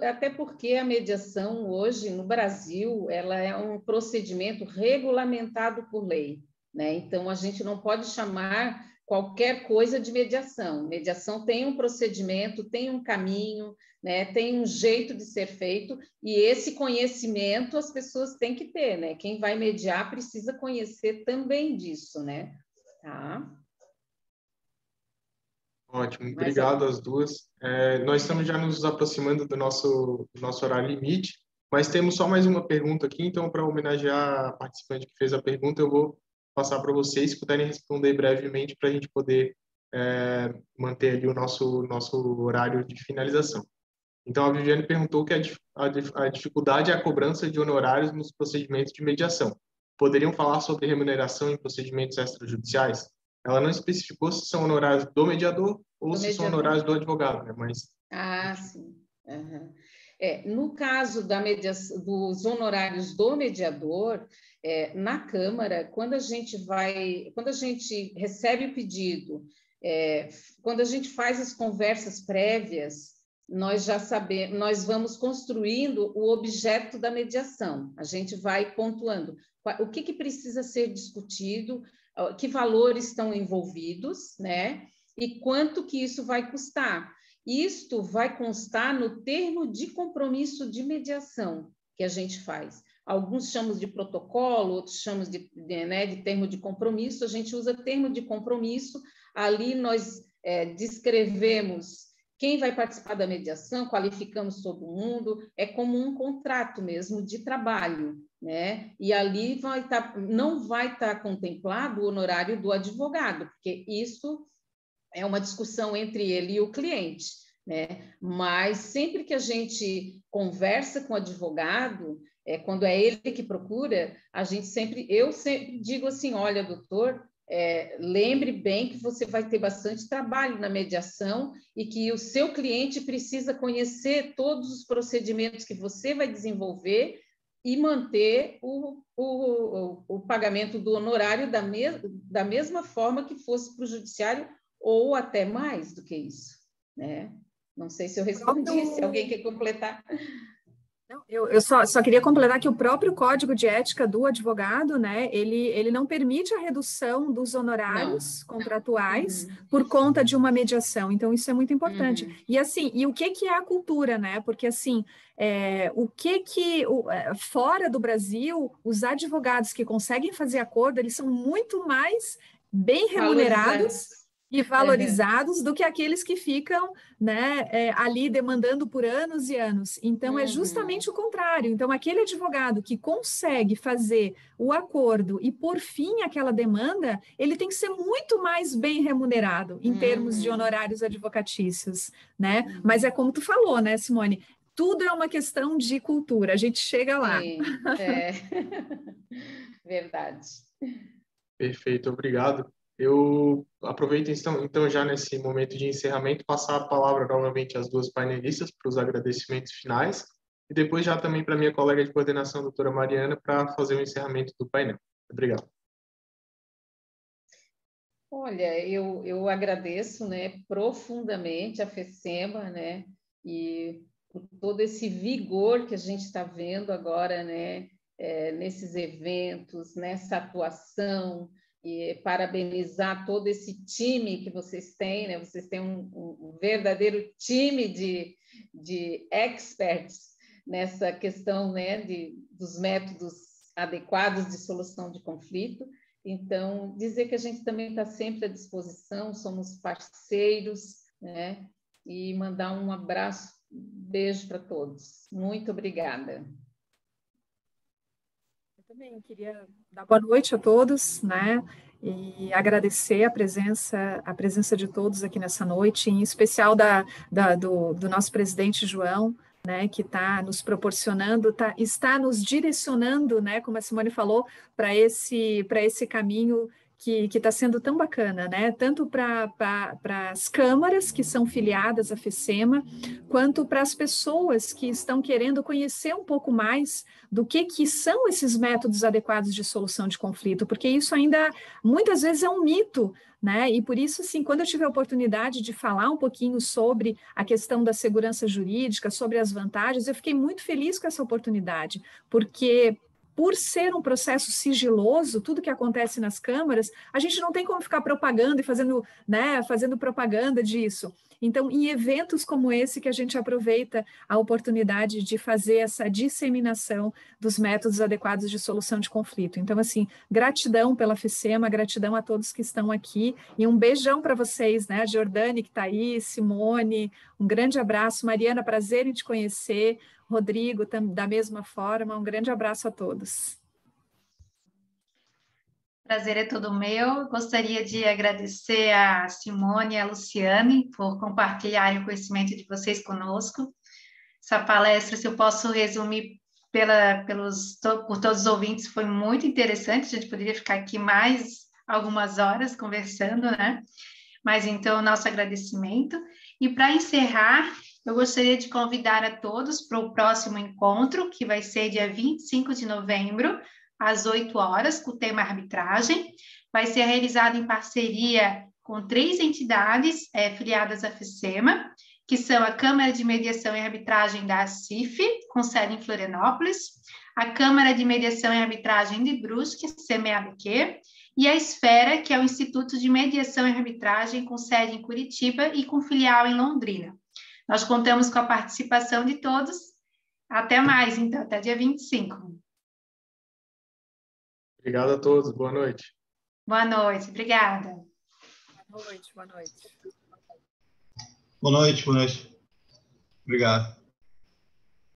Até porque a mediação hoje no Brasil ela é um procedimento regulamentado por lei, né? Então a gente não pode chamar qualquer coisa de mediação. Mediação tem um procedimento, tem um caminho, né? Tem um jeito de ser feito, e esse conhecimento as pessoas têm que ter, né? Quem vai mediar precisa conhecer também disso, né? Tá? Ótimo, obrigado às duas. Nós estamos já nos aproximando do nosso horário limite, mas temos só mais uma pergunta aqui, então, para homenagear a participante que fez a pergunta, eu vou passar para vocês, se puderem responder brevemente, para a gente poder manter ali o nosso horário de finalização. Então, a Viviane perguntou que a dificuldade é a cobrança de honorários nos procedimentos de mediação. Poderiam falar sobre remuneração em procedimentos extrajudiciais? ela não especificou se são honorários do mediador ou se são honorários do advogado, né? Mas... sim. Uhum. No caso da mediação, dos honorários do mediador, na Câmara, quando a gente recebe o pedido, quando a gente faz as conversas prévias, nós já sabemos, nós vamos construindo o objeto da mediação. A gente vai pontuando o que precisa ser discutido, que valores estão envolvidos, né? E quanto que isso vai custar. Isto vai constar no termo de compromisso de mediação que a gente faz. Alguns chamam de protocolo, outros chamam de termo de compromisso. A gente usa termo de compromisso. Ali nós descrevemos quem vai participar da mediação, qualificamos todo mundo. É como um contrato mesmo de trabalho, né? E ali não vai estar contemplado o honorário do advogado, porque isso é uma discussão entre ele e o cliente, né? Mas sempre que a gente conversa com o advogado, quando é ele que procura, eu sempre digo assim, olha, doutor, lembre bem que você vai ter bastante trabalho na mediação e que o seu cliente precisa conhecer todos os procedimentos que você vai desenvolver e manter o pagamento do honorário da mesma forma que fosse para o judiciário, ou até mais do que isso, né? Não sei se eu respondi, se alguém quer completar. Não, eu só queria completar que o próprio Código de Ética do advogado, né, ele não permite a redução dos honorários contratuais por conta de uma mediação. Então, isso é muito importante. E assim, o que é a cultura, né? Porque assim, fora do Brasil, os advogados que conseguem fazer acordo, eles são muito mais bem remunerados e valorizados do que aqueles que ficam, né, ali demandando por anos e anos. Então, é justamente o contrário. Então, aquele advogado que consegue fazer o acordo e, por fim, aquela demanda, ele tem que ser muito mais bem remunerado em termos de honorários advocatícios, né? Mas é como tu falou, né, Simone? Tudo é uma questão de cultura. A gente chega lá. Sim, verdade. Perfeito, obrigado. Eu aproveito então já nesse momento de encerramento, passar a palavra novamente às duas painelistas para os agradecimentos finais e depois já também para a minha colega de coordenação, doutora Mariana, para fazer o encerramento do painel. Obrigado. Olha, eu agradeço, né, profundamente a FECEMA, né, e por todo esse vigor que a gente está vendo agora, né, nesses eventos, nessa atuação, e parabenizar todo esse time que vocês têm, né? Vocês têm um verdadeiro time de experts nessa questão, né, dos métodos adequados de solução de conflito. Então, dizer que a gente também está sempre à disposição, somos parceiros, né? E mandar um abraço, beijo para todos. Muito obrigada. Também queria dar boa noite a todos, né? E agradecer a presença de todos aqui nessa noite, em especial do nosso presidente João, né? Que está nos proporcionando, está nos direcionando, né? Como a Simone falou, para esse caminho que está sendo tão bacana, né? Tanto para as câmaras que são filiadas à FECEMA, quanto para as pessoas que estão querendo conhecer um pouco mais do que são esses métodos adequados de solução de conflito, porque isso ainda muitas vezes é um mito, né? E por isso, assim, quando eu tive a oportunidade de falar um pouquinho sobre a questão da segurança jurídica, sobre as vantagens, eu fiquei muito feliz com essa oportunidade, porque por ser um processo sigiloso, tudo que acontece nas câmaras, a gente não tem como ficar propagando e fazendo propaganda disso. Então, em eventos como esse, que a gente aproveita a oportunidade de fazer essa disseminação dos métodos adequados de solução de conflito. Então, assim, gratidão pela FECEMA, gratidão a todos que estão aqui, e um beijão para vocês, né? A Jordane que está aí, Simone, um grande abraço. Mariana, prazer em te conhecer. Rodrigo, da mesma forma, um grande abraço a todos. Prazer é todo meu. Gostaria de agradecer a Simone e a Luciane por compartilharem o conhecimento de vocês conosco. Essa palestra, se eu posso resumir por todos os ouvintes, foi muito interessante. A gente poderia ficar aqui mais algumas horas conversando, né? Mas então, nosso agradecimento. E para encerrar, eu gostaria de convidar a todos para o próximo encontro, que vai ser dia 25 de novembro, às 8 horas, com o tema arbitragem. Vai ser realizado em parceria com 3 entidades filiadas à FECEMA, que são a Câmara de Mediação e Arbitragem da ACIF, com sede em Florianópolis, a Câmara de Mediação e Arbitragem de Brusque, CMABQ, e a Esfera, que é o Instituto de Mediação e Arbitragem, com sede em Curitiba e com filial em Londrina. Nós contamos com a participação de todos. Até mais, então, até dia 25. Obrigado a todos, boa noite. Boa noite, obrigada. Boa noite, boa noite. Boa noite, boa noite. Obrigado.